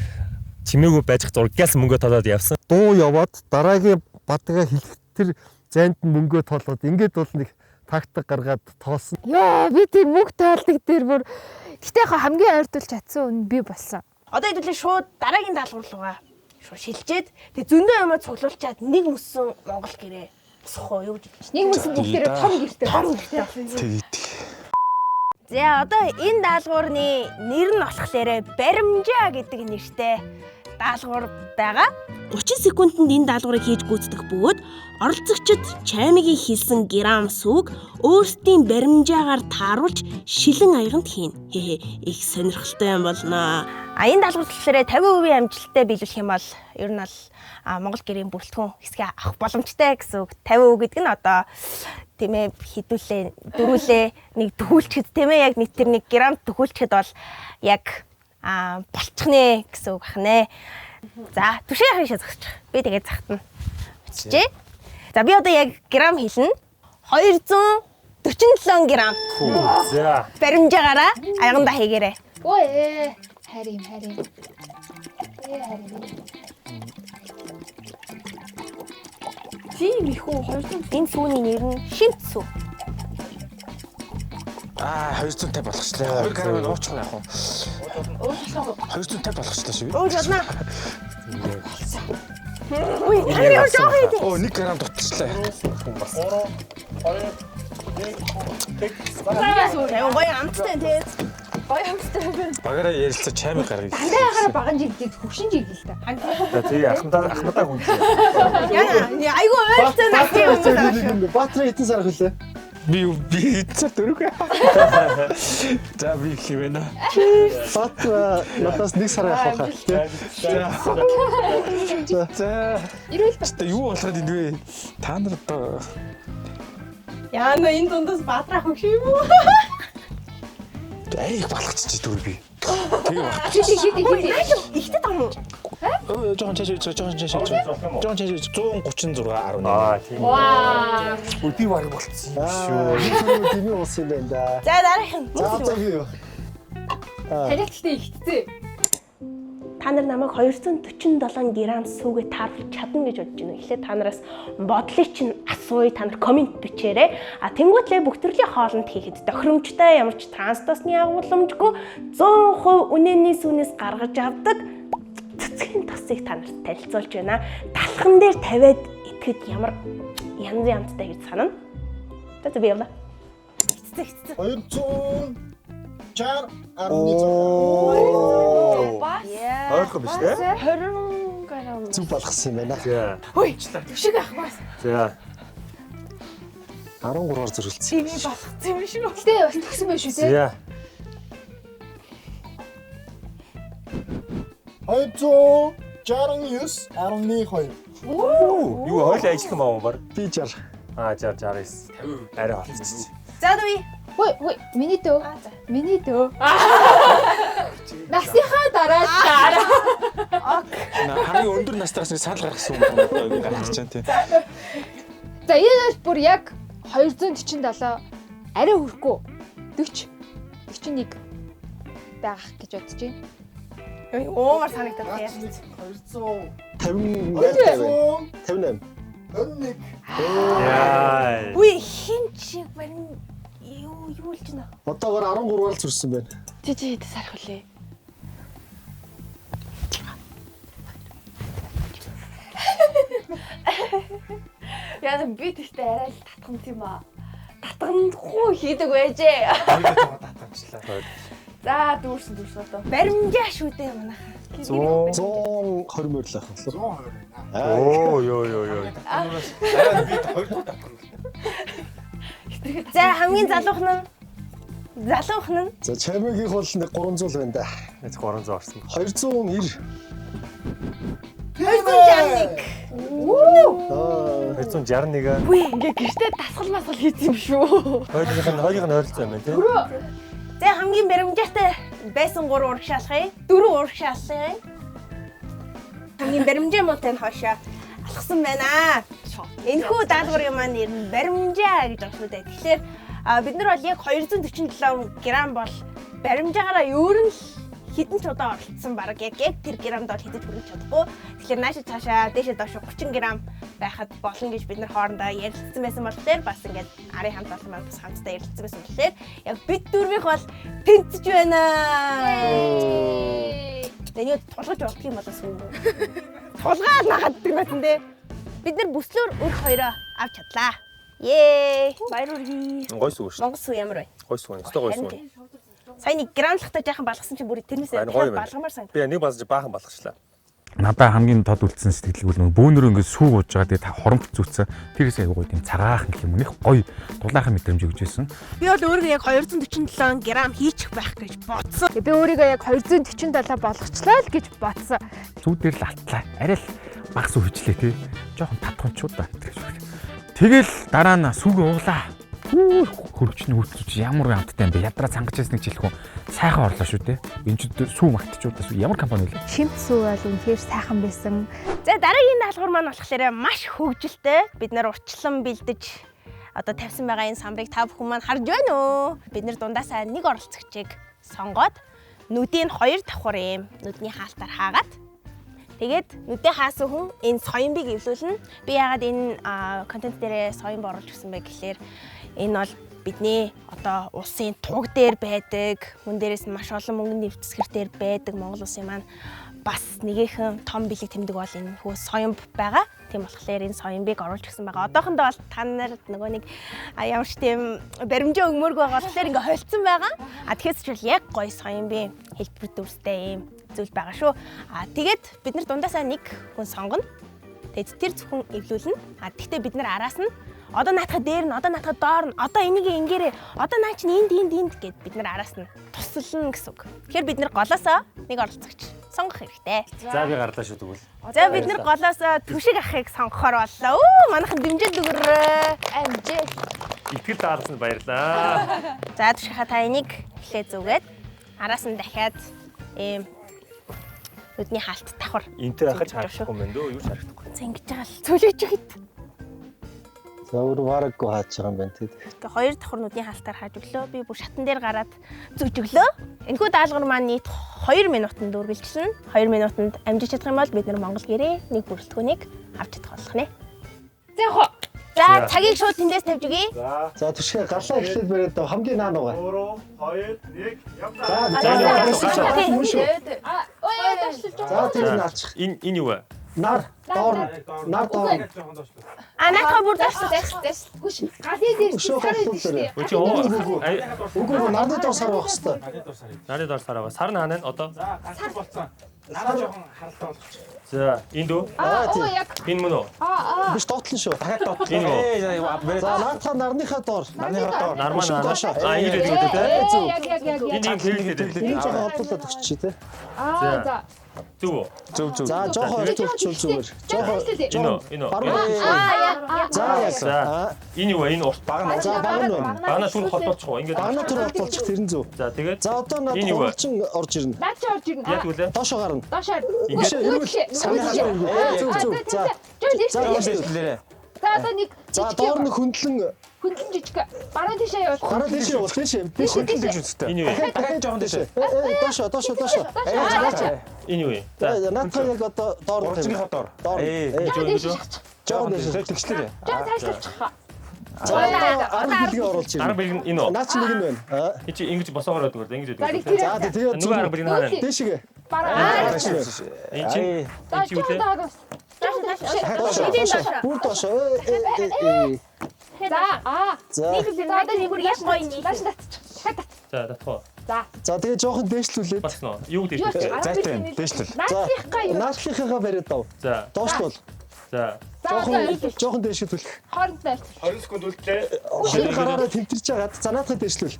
чимээгүй байж зургаас мөнгө тоолоод явсан. Дуу яваад дараагийн бадгаа хэлэх тэр зайд нь мөнгөө тоолоод ингээд бол нэг тактик гаргаад тоосон. Яа, би тийм мөнгө тоолдог дээр бүр гэтээ хамгийн ойртуулж чадсан үн би болсон. Одоо хэдүүлээ шууд дараагийн даалгавар руугаа шууд шилжээд тэг зөндөө юмаа цуглуулчаад нэг мөссөн Монгол гэрээ босох уу юу гэж. Нэг мөсөн гэртээ том гэртээ. Тэгээд За одоо энэ даалгаврын нэр нь болохоор баримжаа гэдэг нэртэй даалгавар байгаа. 30 секундэд энэ даалгаврыг хийж гүйцэтгэх бөгөөд оролцогчид чаймигийн хийсэн грамм сүг өөрсдийн баримжаагаар тааруулж шилэн аяганд хийнэ. Их сонирхолтой юм болно. Энэ даалгавар болохоор 50% амжилттай биелүүлэх юм бол ер нь бол Монгол гэрийн бүрэлдэхүүн хэсгээ авах боломжтой гэсэн үг. 50% гэдэг нь одоо тийм ээ хідүүлээ дөрүүлээ нэг төгүүлчихэд тийм ээ яг нэг тэр 1 грамм төгүүлчихэд бол яг болчих нэ гэсэн үг ахнэ. За түшээ хашаа зогсож. Би тэгээд захтана. Биччихье. За би одоо яг грамм хэлнэ. 247 грамм. За. Баримжаагаараа аяганда хийгээрэй. Ой харин. Тийм их үү 200. Энэ сүүний нэр нь Шинт сүү. 250 болгочлаа. 2 грамм уучих яах вэ? 250 болгочлаа шүү. Өө жадна. Ой, яа жоох ээ. Оо 1 грамм дутчихлаа. Яа гоё амттай тий. Гоё амттай. Багаараа ярилцаа чаймыг гаргая. Дандаа баган жигдээд хөвшин жигдэл та. За тий ахмадаа хүнтэй. Яа айгу ойлцоо нах юм. Батрын хитэн сар хөлөө. Би цаа дөрөв. За би хэлвэнэ. Бат надаас 1 сар явах хаа. За. Ирүүл Тэ юу болоход энэ вэ? Та нар одоо Яа на энэ дундаас баатрах юм шиг юм уу? арай их балгачих дүүр би. Тэгээ баг. Ихтэй том уу? Жохон чаш 136 11. Ваа. Би баг болцсон юм шүү. Тэний уус юм байна да. За дараах нь. За юу? Харилцтай ихтэй. Та нар намайг 247 грамм сүүгээ тааруулж чадна гэж бодож байна. Эхлээд та нараас бодлыг чинь асууя, та нар комент бичээрэй. Тэнгүүтлээ бүх төрлийн хоолнд хийхэд тохиромжтой ямар ч транстосны агуулмжгүй 100% үнэнний сүүнээс гаргаж авдаг цэцгийн тосыг та нарт танилцуулж байна. Талхан дээр тавиад итгэхэд ямар янз янзтай гэж санана. За би явлаа. 260 Ойрхон биш те? 20 грамм. Зүг болгосон юм байна. За. Ой, төшиг ах бас. За. 13-аар зөрүүлсэн. TV болгосон юм шүү. Гэтэ бас төгсөн байх шүү те. За. 269 12. Юу хойлоо ажиллах юм аа баг. Би 60. 69. Арай болчихсон. За дөө. Хөөе, миний дөө. Миний дөө. Насныхаа дараа. Хамгийн өндөр настайгаас санал гаргасан юм байна. Гарч чам тий. За энэ бол бүр яг 247 арай хүрэхгүй 40 41 байх гэж бодож байна. Уугаар санагдаад яа. 58. Яа. Үгүй хин чи барин юу л чинь. Одоогоор 13-аар зүрсэн байна. Чи хэд сарах вүлээ? Яа би тэгтээ арай л татхан тийм аа. Татхандахгүй хийдэг байжээ. Татамжлаа. За дүүрсэн одоо. Баримжаа шүү дээ манайхаа. 120 морь л ахлаа. 120 байна. Оо ёо. Арай би 2 дахь татах. За хамгийн залуухан нь. За чамигийнх бол нэг 300 байна да. 300 орсон. 290. 261. 261. Үгүй ингээ гэртээ дасгал хийсэн юм шүү. Хоёрыг нь ойролцоо юм байна тий. За хамгийн баримжаатай байсан 3 урагшаалхыг 4 урагшаалхыг хамгийн баримжаа муутай нь хоошоо алхсан байна. Энэхүү даалгаврын маань нэр нь баримжаа гэж байна шүү дээ. Тэгэхээр бид нар бол яг 247 грамм бол баримжаагаараа өөр нь хідэн ч удаа оролцсон баг яг тэр грамд бол хідэж хүрэх чадахгүй. Тэгэхээр наашаа цаашаа дээшээ доош 30 грамм байхад болно гэж бид нар хоорондоо ярилцсан байсан болохоор бас ингээд арын хамт олон маань бас хамтдаа ярилцсан байсан болохоор яг бид дөрвийнх бол тэнцэж байна. Тэний тулгаж болдго юм болоос үү? Тулгаад нахаддаг байсан дээ. Бид нар бүслөөр өр хоёроо авч чадлаа. Ее! Баяр хүргэе. Гойс үг шүү. Монгол сүү ямар вэ? Гойс үг. Өстой гойс үг. Сайн нэг грамлахтай жаахан балгасан чинь бүр тэрнээсээ балгамаар санагдав. Би нэг базж баахан балгачлаа. Надаа хамгийн тод үлдсэн сэтгэл бол бөөнөр ингээд сүү ууж байгаа тэгээ хоромт зүтсэн тэрээс аягүй тийм цагаахан гэх юм нэх гоё дулаахан мэдрэмж өгч байсан. Би бол өөрийгөө яг 247 грамм хийчих байх гэж бодсон. Би өөрийгөө яг 247 болгочлаа л гэж бодсон. Зүүдээр л алтлаа. Арай л багс үржлээ тий. Жохон татхончууд да. Тэгэл дараа нь сүүгээ ууглаа. Хөргөчний хөрцөж ямар амттай юм бэ? Ядраа цангаж ясныг жилхэн сайхан орлоо шүү дээ. Энэ ч сүү магтчуудаас ямар компани вэ? Шимт сүү бол үнэхээр сайхан байсан. За дараагийн даалгавар маань болохоор маш хөгжилтэй. Бид нар урчлан бэлдэж одоо тавьсан байгаа энэ самбыг та бүхэн маань харж байна уу? Бид нар дундаасаа нэг оролцогчийг сонгоод нүдийг 2 давхар юм нүдний хаалтаар хаагаад тэгээд нүдээ хаасан хүн энэ соёмбыг эвлүүлнэ. Би яагаад энэ контент дээрээ соёмб оруулж гисэн бэ гэхээр энэ бол бидний одоо улсын туг дээр байдаг, хүн дээрээс маш олон мөнгөний нэвтсгэр дээр байдаг Монгол улсын маань бас нэгэн том бэлэг тэмдэг бол энэ хөө соёмб байгаа. Тийм болохоор энэ соёмбыг оруулж гисэн байгаа. Одоохондоо бол та нарт нөгөө нэг ямар ч тийм баримжаа өгмөргүй байгаа болохоор ингээ холцсон байгаа. Тэгэхээр ч яг гоё соёмбын хэлбэр дүрстэй юм зүйл байгаа шүү. Тэгээд бид нар дундаасаа нэг хүн сонгоно. Тэгээд тэр зөвхөн эвлүүлнэ. Тэгтээ бид нар араас нь одоо наатах дээр нь, одоо наатах доор нь, одоо энийг ингээрээ, одоо наа чинь энд гэд бид нар араас нь тусална гэсэн үг. Тэгэхээр бид нар голоосоо нэг оролцогч сонгох хэрэгтэй. За би гарлаа шүү тэгвэл. За бид нар голоосоо түшиг ахыг сонгохоор боллоо. Өө манайхан дэмжиж өгөрөө. Амжээ. Итгэл даалгасанд баярлаа. За түшигха та энийг эхлээ зүгээд араас нь дахиад ийм нүдний хаалт давхар. Энтэр ахаж харахгүй юм байна дөө. Юу ч харагдахгүй. За ингэж байгаа л цөлөж өгöd. За өөр вараггүй хаач байгаа юм байна тий. Тэгээ 2 давхар нүдний хаалтаар хааж өглөө. Би бүр шатан дээр гараад зүж өглөө. Энэхүү даалгавар маань нийт 2 минутанд үргэлжилнэ. 2 минутанд амжиж чадах юм бол бид нар Монгол гэрээ нэг бүрэлдэхүүнийг авч чадах болох нэ. За яг хоо. За цагийг шууд тэндээс тавьж өгье. За түшгээ галаа эхлээд бариад хамгийн наан угаа. 3 2 1 яваа. За тэр наачих. Энэ юу вэ? Нар доор. Анааха бүр дэс. Хүш галын дээр Үгүй нарны доор сар байх хэвээр. Нарны доор сар байгаа. Сар наана одоо. Сар болцсон. Нараа жоохон харалтай болгочих. За энд үү? яг Энэ мөн үү? Биш доотлон шүү. Дахиад доотлоо. Энэ үү? За наатаа нарныхаа доор. Нармаа наана. Энэ үү? яг Энэ хэлээд. Энэ жоохон хотлоод өгч чи тээ. За. Зүг. За жоохон өлтүүлчихвэл зүгээр. Жоохон. Энэ. За яг. Энэ юу вэ? Энэ урт баг. За баг нь байна. Багнаа түр холбоочих уу? Ингээд. Багнаа түр холбоочих тэрэн зөв. За тэгээд. За одоо надад хурчин орж ирнэ. наад чи орж ирнэ. Яг үлээ. Доошоо гарна. Доошоор. Эрүүл. За. За одоо нэг За доор нь хөндлөн жижиг. Баруун тишээ явуул. гараа дээш явуул дээш. Хөндлөн гэж үстэй. Энэ юу вэ? Дахин жоохон дэше. Доошо. Энэ юу вэ? За Наадхаа яг одоо доор нь Орцгийн хот доор. жоохон дээш. Тэгчлээ. Жаа цаашлаачих. За одоо 10 бэлгийн оруулж арга байна. бэлэг энэ үү? Наа чи нэг нь байна. Чи ингэж босоогоор байдаг үү? Ингэж За байдаг. нэг тэр. За тэгээд Нөгөө арга бэлэг хаана? дээшгээ. Баруун. Энэ чи юу вэ? Бүр доошо. За одоо нэг бүр яш гоё нэг. За татхоо. За тэгээд жоохон дээшлүүлээд. Бас нөө. Юу дээр? Зайтай дээшлэл. Наадхийнхаа бариад дав. За. Доошлуул. За. Жоохон дээшүүлэх. Хоорондоо. 20 секунд үлдлээ. Шинэ гараараа тэмтэрч байгаад за наадхаа дээшлүүл.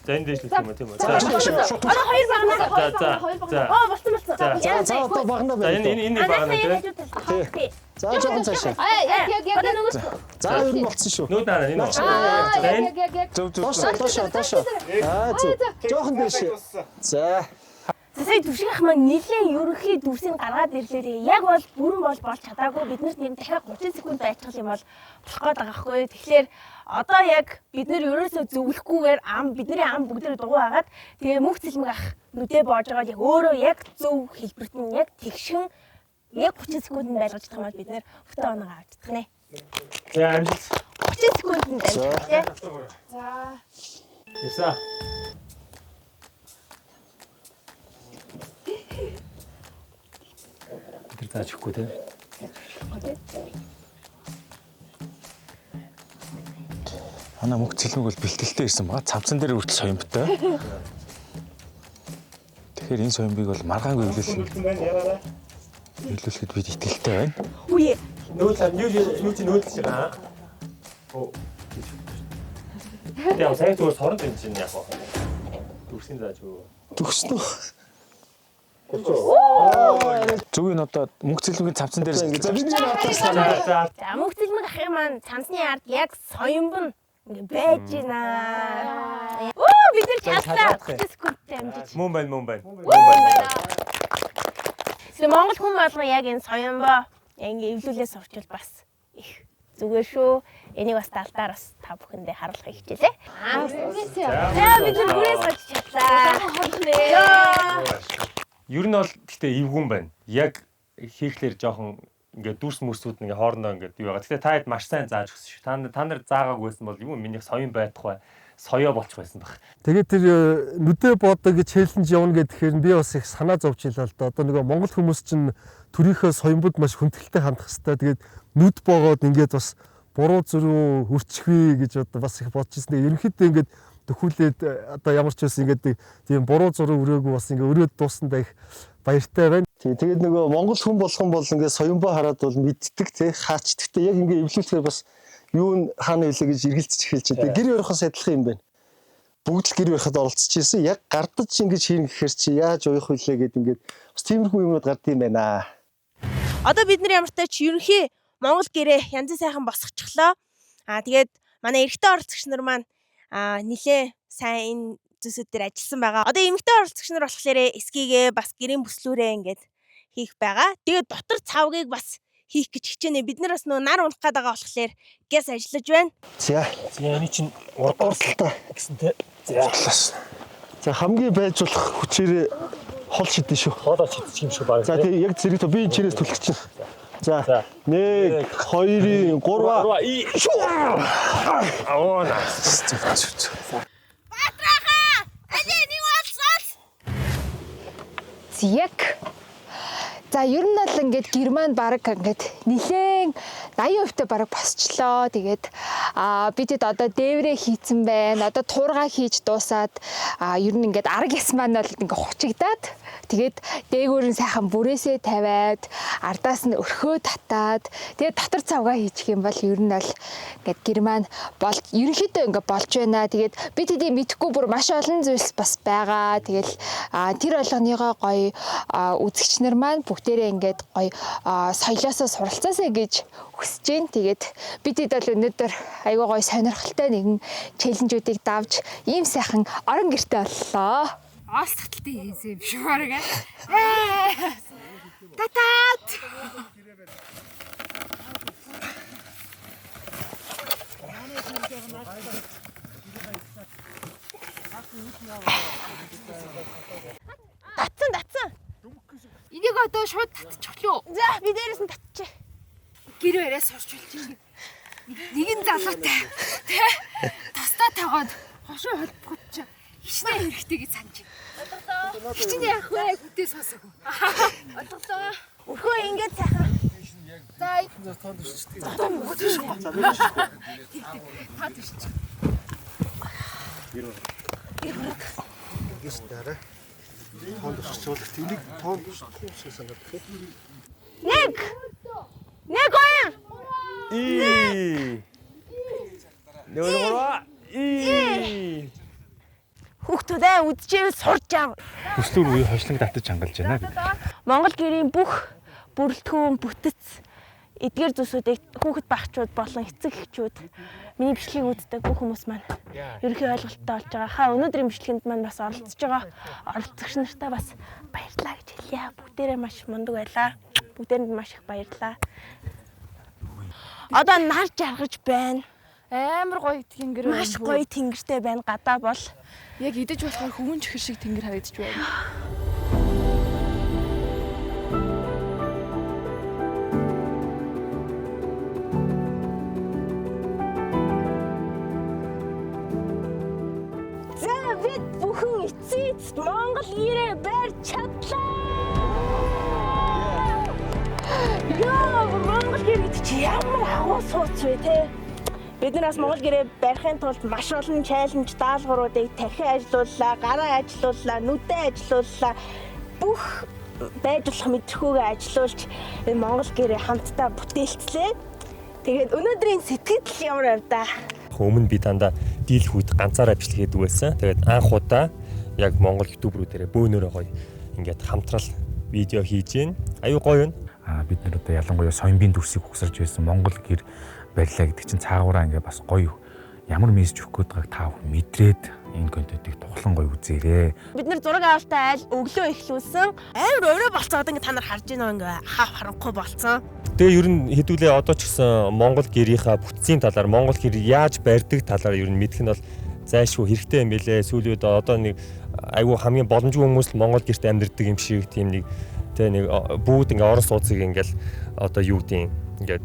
За энэ дэвшлэх юм уу тийм үү? Одоо хоёр багнаа. Болсон. За одоо багнаа За байна. энэ багнаа тийм. За жоохон цаашаа. Яг. За ер нь болцсон шүү. Нүүд наа энэ үү? За яг. Доошо. Жоохон дээш. За. Сая түшигх маань нэлийн ерөнхий дүрсийг гаргаад ирлээ. Яг бол бүрэн болж чадаагүй. Биднэрт нэг дахиад 30 секунд байцгал юм бол болох гээд байгаа хгүй. Тэгэхээр одоо яг бид нэр ерөөсөө зөвлөхгүйгээр бидний ам бүгдээ дугуй хагаад тэгээ мөнх цэлмэг ах нүдэ боож байгаа яг өөрөө яг зөв хэлбэрт нь яг тэгшин яг 30 секундэд байлгаж чадах юм бол бид нэр өтөө оноогоо авч чадах нэ. За амжилт. 30 секундэд байлгах тий. За. Тэр таачихгүй тий. Манай мөнх цэлмэг бол бэлтгэлтэй ирсэн байгаа. Цавцан дээр үртэл соёмтой. Тэгэхээр энэ соёмбыг бол маргаангүй биелүүлэхэд бид итгэлтэй байна. Үе. Юу чи нөөдлөж байгаа. Оо. Тэгээ сайн зүгээр сорон юм чинь яг байна. Дүрсийн зааж юу. Төгснө. Зүг нь одоо мөнх цэлмэгийн цавцан дээр За бидний наадаас За. За мөнх цэлмэг ахын маань цамцны ард яг соёмбон ингээ байж байна. Бид нар чадлаа. 30 секундтэй амжиж. Мөн байна. Тэгээ Монгол хүн болгоо яг энэ соёмбоо ингээ эвлүүлээс орчвол бас их зүгээр шүү. Энийг бас талдаар бас та бүхэндээ харуулахыг хичээлээ. За бид нар бүрээс очиж чадлаа. Ер нь бол гэхдээ эвгүн байна. Яг хийхлээр жоохон ингээд дүрс мөрсүүд ингээ хоорондоо ингээд юу байгаа. Гэхдээ та хэд маш сайн зааж өгсөн шүү. Та нар заагаагүйсэн бол юм миний соён байхгүй. Соёо болчих байсан баг. Тэгээд тэр нүдэ боодог гэж челленж явна гэхээр би бас их санаа зовж илаа л да. Одоо нөгөө монгол хүмүүс чинь төрийнхөө соёмбод маш хүндэтгэлтэй хандах хэрэгтэй. Тэгээд нүд боогоод ингээд бас буруу зүрүү хүрчихвээ гэж одоо бас их бодож ирсэн. Ерөнхийдөө ингээд төхүүлээд одоо ямар ч байсан ингээд тийм буруу зураг өрөөгүй бас ингээд өрөөд дуусандаа их баяртай байна. Тэгээд нөгөө монгол хүн болгон бол ингээд соёмбоо хараад бол мэддэг тий хаач. Гэхдээ яг ингээд эвлүүлэхээр бас юу н хаана илээ гэж эргэлзэж эхэлж байна. Гэр барихаас адилхан юм байна. Бүгд л гэр барихад оролцож ирсэн. Яг гардаж ингэж хийн гэхээр чи яаж уях вүлээ гэд ингээд бас тиймэрхүү юмнууд гард юм байна. Одоо бид нар ямар ч тач ерөнхий Монгол гэрээ янзын сайхан босгочихлоо. Тэгээд манай эрэгтэй оролцогч нар маань нилээ сайн энэ зүйлсүүд дээр ажилласан байгаа. Одоо эмэгтэй оролцогч нар болохоор эскигээ бас гэрийн бүслүүрээ ингээд хийх байгаа. Тэгээд дотор цавгийг бас хийх гэж хичээнэ. Бид нар бас нөө нар унах гээд байгаа болохоор гэс ажиллаж байна. За Энэ чинь урдталтай гэсэн тий. За хамгийн байж болох хүчээрээ хол шидэн шүү. Хоолоо чидчих юм шүү баг. За тий яг зэрэг би энэ чирээс түлхэж чинь. За 1 2 3 Аваа наа. Батраха! Алин нэг болсоос. Яг. За ер нь л ингээд Германд баг ингээд нилээн 80% баг босчлоо. Тэгээд бидэд одоо дээврээ хийцэн байна. Одоо туурга хийж дуусаад ер нь ингээд арга яс маань бол ингээд хучигдаад тэгээд дээгүүр нь сайхан бүрээсээ тавиад ардаас нь өрхөө татаад тэгээд дотор цавгаа хийчих юм бол ер нь бол ингээд Герман бол ерөнхийдөө ингээд болж байна. Тэгээд бид хэдий мэдхгүй бүр маш олон зүйлс бас байгаа. Тэгэл тэр болгоныгоо гоё үзэгч нар маань бүгдээрээ ингээд гоё соёлоосоо суралцаасаа гэж хүсэж байна. Тэгээд бидэд бол өнөөдөр айгүй гоё сонирхолтой нэгэн челленжүүдийг давж ийм сайхан орон гэрте боллоо. Оос таталтай хийсэн юм шиг байна. Татат. Татсан. Энийг одоо шууд татчихлоо. За би дээрээс нь татчих. Гэр бариа сурч үлдээ. Нэгэн залуутай тий тастаа таваад хошоо холбогдож хичнээн хэрэгтэй гэж санаж байна. Хичнээн яах вэ? Хүдээс сонсог. Олголоо. Өрхөө ингэж сайхан. За тоонд өчтгий. таад ирчих. Гис дараа. Тоонд өччихвол тэнийг тоонд өччих шиг санагдах. Нэг 2 Хүүхдүүдээ үдчээвэл сурч аав. Хүслүүр үе хойшлог татаж хангалж байна бид. Монгол гэрийн бүх бүрэлдэхүүн бүтэц эдгээр зүйлсүүдийг хүүхэд багчууд болон эцэг эхчүүд миний бичлэгийг үздэг бүх хүмүүс маань ерөнхий ойлголттой болж байгаа. Хаа өнөөдрийн бичлэгэнд маань бас оролцож байгаа оролцогч нартаа бас баярлалаа гэж хэлье. Бүгдээрээ маш мундаг байлаа. Бүгдээрэнд маш их баярлалаа. Одоо нар жаргаж байна. Амар гоё тэнгэр байна. Маш гоё тэнгэртэй байна. Гадаа бол Яг идэж болохоор хөвөн чихэр шиг тэнгэр харагдаж байна. за бид бүхэн эцэст Монгол гэрээ барьж чадлаа. Яа, Монгол гэр гэдэг чи ямар агуу сууц вэ те? Бид нараас Монгол гэрээ барихын тулд маш олон чаленж даалгавруудыг тархин ажилууллаа, гараа ажилууллаа, нүдэн ажилууллаа. Бүх байж болох мэдрэгүүгээ ажилуулж энэ Монгол гэрээ хамтдаа бүтээлцлээ. Тэгээд өнөөдрийн сэтгэл ямар байв да? Өмнө би дандаа дийлэх үед ганцаараа бичлэг хийдэг байсан. Тэгээд анх удаа яг Монгол ютуберүүдээрээ бөөнөрөө гоё ингээд хамтрал видео хийж гин. Аюу гоё юм. Бид нэр одоо ялангуяа соёмбын дүрсийг угсарж байсан Монгол гэр барьлаа гэдэг чинь цаагаараа ингээ бас гоё ямар мессеж өгөх гээд байгааг та бүхэн мэдрээд энэ контентыг тухлан гоё үзээрэй. Бид нэр зураг авалтаа айл өглөө эхлүүлсэн. Амар өрөө болцоод ингээ та нар харж байна ингээ хаа харанхуй болцсон. Тэгээ ер нь хэдүүлээ одоо ч гэсэн Монгол гэрийнхаа бүтцийн талаар Монгол гэр яаж барьдаг талаар ер нь мэдэх нь бол зайлшгүй хэрэгтэй юм байлээ. Сүүлийн үед одоо нэг айгүй хамгийн боломжгүй хүмүүс л Монгол гэрт амьдардаг юм шиг тийм нэг тэ нэг бүгд ингээ орон сууцыг ингээл одоо юу гэдэг ингээд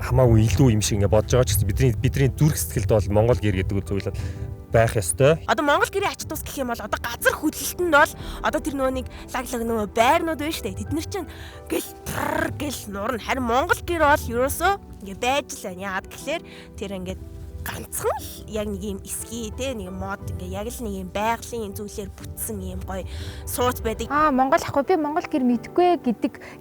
хамаагүй илүү юм шиг ингээ бодож байгаа ч гэсэн бидний зүрх сэтгэлд бол Монгол гэр гэдэг зүйл байх ёстой. Одоо Монгол гэрийн ач тус гэх юм бол одоо газар хөдлөлтөнд бол одоо тэр нөгөө нэг лаглаг нөгөө байрнууд байна шүү дээ. Тэд нар чинь гэл нурна. Харин Монгол гэр бол ерөөсөө ингээ байж л байна. Яагаад гэхээр тэр ингээ ганцхан л яг нэг юм эсхий те нэг мод ингээ яг л нэг юм байгалийн зүйлээр бүтсэн юм гоё сууц байдаг. Монгол ахгүй би Монгол гэр мэдгүй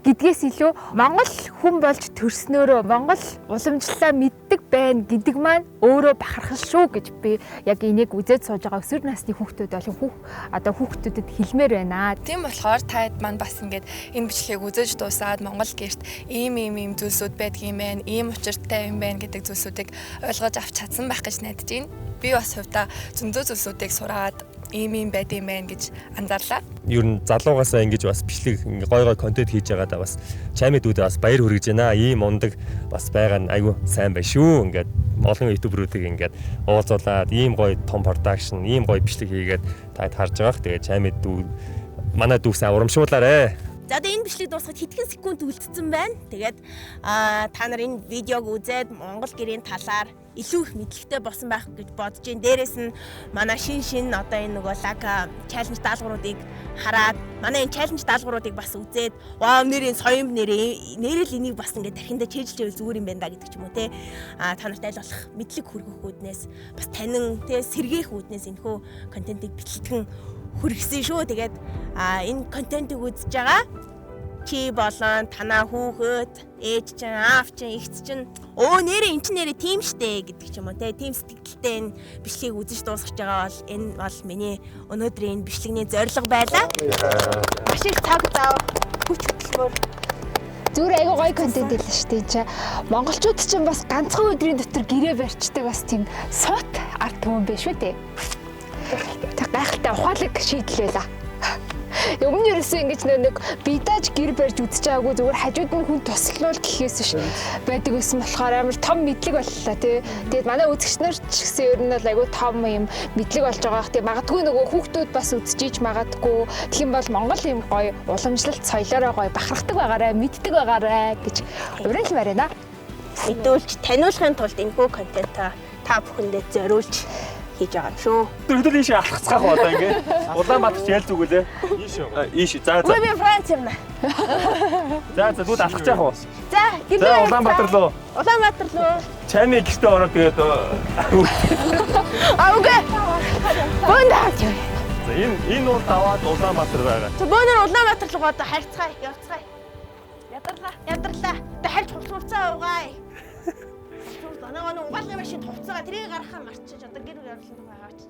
гэдгээс илүү Монгол хүн болж төрснөөрөө Монгол уламжлалаа мэддэг байна гэдэг маань өөрөө бахархал шүү гэж би яг энийг үзээд сууж байгаа өсвөр насны хүүхдүүд болон одоо хүүхдүүдэд хэлмээр байна. Тийм болохоор таад маань бас ингээд энэ бичлэгийг үзэж дуусаад Монгол гэрт ийм зүйлсүүд байдгийм байх, ийм учиртай юм байна гэдэг зүйлсүүдийг ойлгож авч чадсан байх гэж найдаж байна. Би бас хувьдаа зөндөө зүйлсүүдийг сураад ийм байд юм байна гэж анзаарлаа. Ер нь залуугаасаа ингэж бас бичлэг гой контент хийж байгаадаа бас чамидүүдээ бас баяр хүргэж байна. Ийм ундаг бас байгаа нь айгүй сайн байна шүү. Ингээд олон ютуберүүдийг ингээд уулзуулаад ийм гоё том продакшн, ийм гоё бичлэг хийгээд таад харж байгаах. Тэгээ чамид дүү манай дүүсээ урамшуулаарэ. За одоо энэ бичлэг дуусахад хэдхэн секунд үлдсэн байна. Тэгээд та нар энэ видеог үзээд Монгол гэрийн талаар илүү их мэдлэгтэй болсон байх гэж бодож байна. Дээрээс нь манай шин одоо энэ нөгөө лага чаленж даалгавруудыг хараад манай энэ чаленж даалгавруудыг бас үзээд вау нэрийн соёмб нэрэл энийг бас ингээд дахиндаа чэйжилж байвал зүгээр юм байна да гэдэг ч юм уу те. Та нарт аль болох мэдлэг хүргэх үүднээс бас танин те сэргээх үүднээс энэхүү контентыг бичлэгэн хүргэсэн шүү. Тэгээд энэ контентыг үзэж байгаа чи болон танаа хүүхэд, ээж чинь, аав чинь, эгц чинь нэрээ эн чинь нэрээ тим штэ гэдэг ч юм уу те. Тим сэтгэлтэй энэ бичлэгийг үзэж дуусгаж байгаа бол энэ бол миний өнөөдрийн бичлэгний зорилго байлаа. Маш их цаг зав хүч хөдөлмөр Зүгээр айгүй гоё контент хэлсэн шүү дээ чи. Монголчууд чинь бас ганцхан өдрийн дотор гэрээ барьчдаг бас тийм суут арт түмэн биш үү те. Тэг гайхалтай ухаалаг шийдэл байла. Өмнө ерөөсөө ингэж нэг бидаж гэр барьж үзэж байгаагүй зүгээр хажууд нь хүн туслуул гэхээс ш байдаг байсан болохоор амар том мэдлэг боллоо тий. Тэгээд манай үзэгч нар ч гэсэн ер нь бол айгүй том юм мэдлэг болж байгаа бах тий. Магадгүй нөгөө хүүхдүүд бас үзчихийж магадгүй. Тэгэх юм бол Монгол юм гоё уламжлалт соёлоороо гоё бахархдаг байгаарэ, мэддэг байгаарэ гэж уриалмаар байна. Мэдүүлж таниулахын тулд энэхүү контент та бүхэндээ зориулж хийж байгаа юм шүү. Өдөр ийшээ алхацгаах одоо ингээд. Улаанбаатар ч ял зүгүүлээ. Ийш. За. Үгүй би Франц юм байна. За зүгд алхаж яах вэ? За, За Улаанбаатар руу. Улаанбаатар руу. Чайны гэртээ ороод тэгээд Үгүй. Бөөндөөч. За энэ уул таваад Улаанбаатар байгаа. За бөөнөр Улаанбаатар руу одоо харьцгаая, явцгаая. Ядарлаа. Тэ харьж хурцаа угаая. Манай угаалгын машин хувцгаа тэрийг гаргахаа марчиж одоо гэр бүл явуулсан байгаа ч.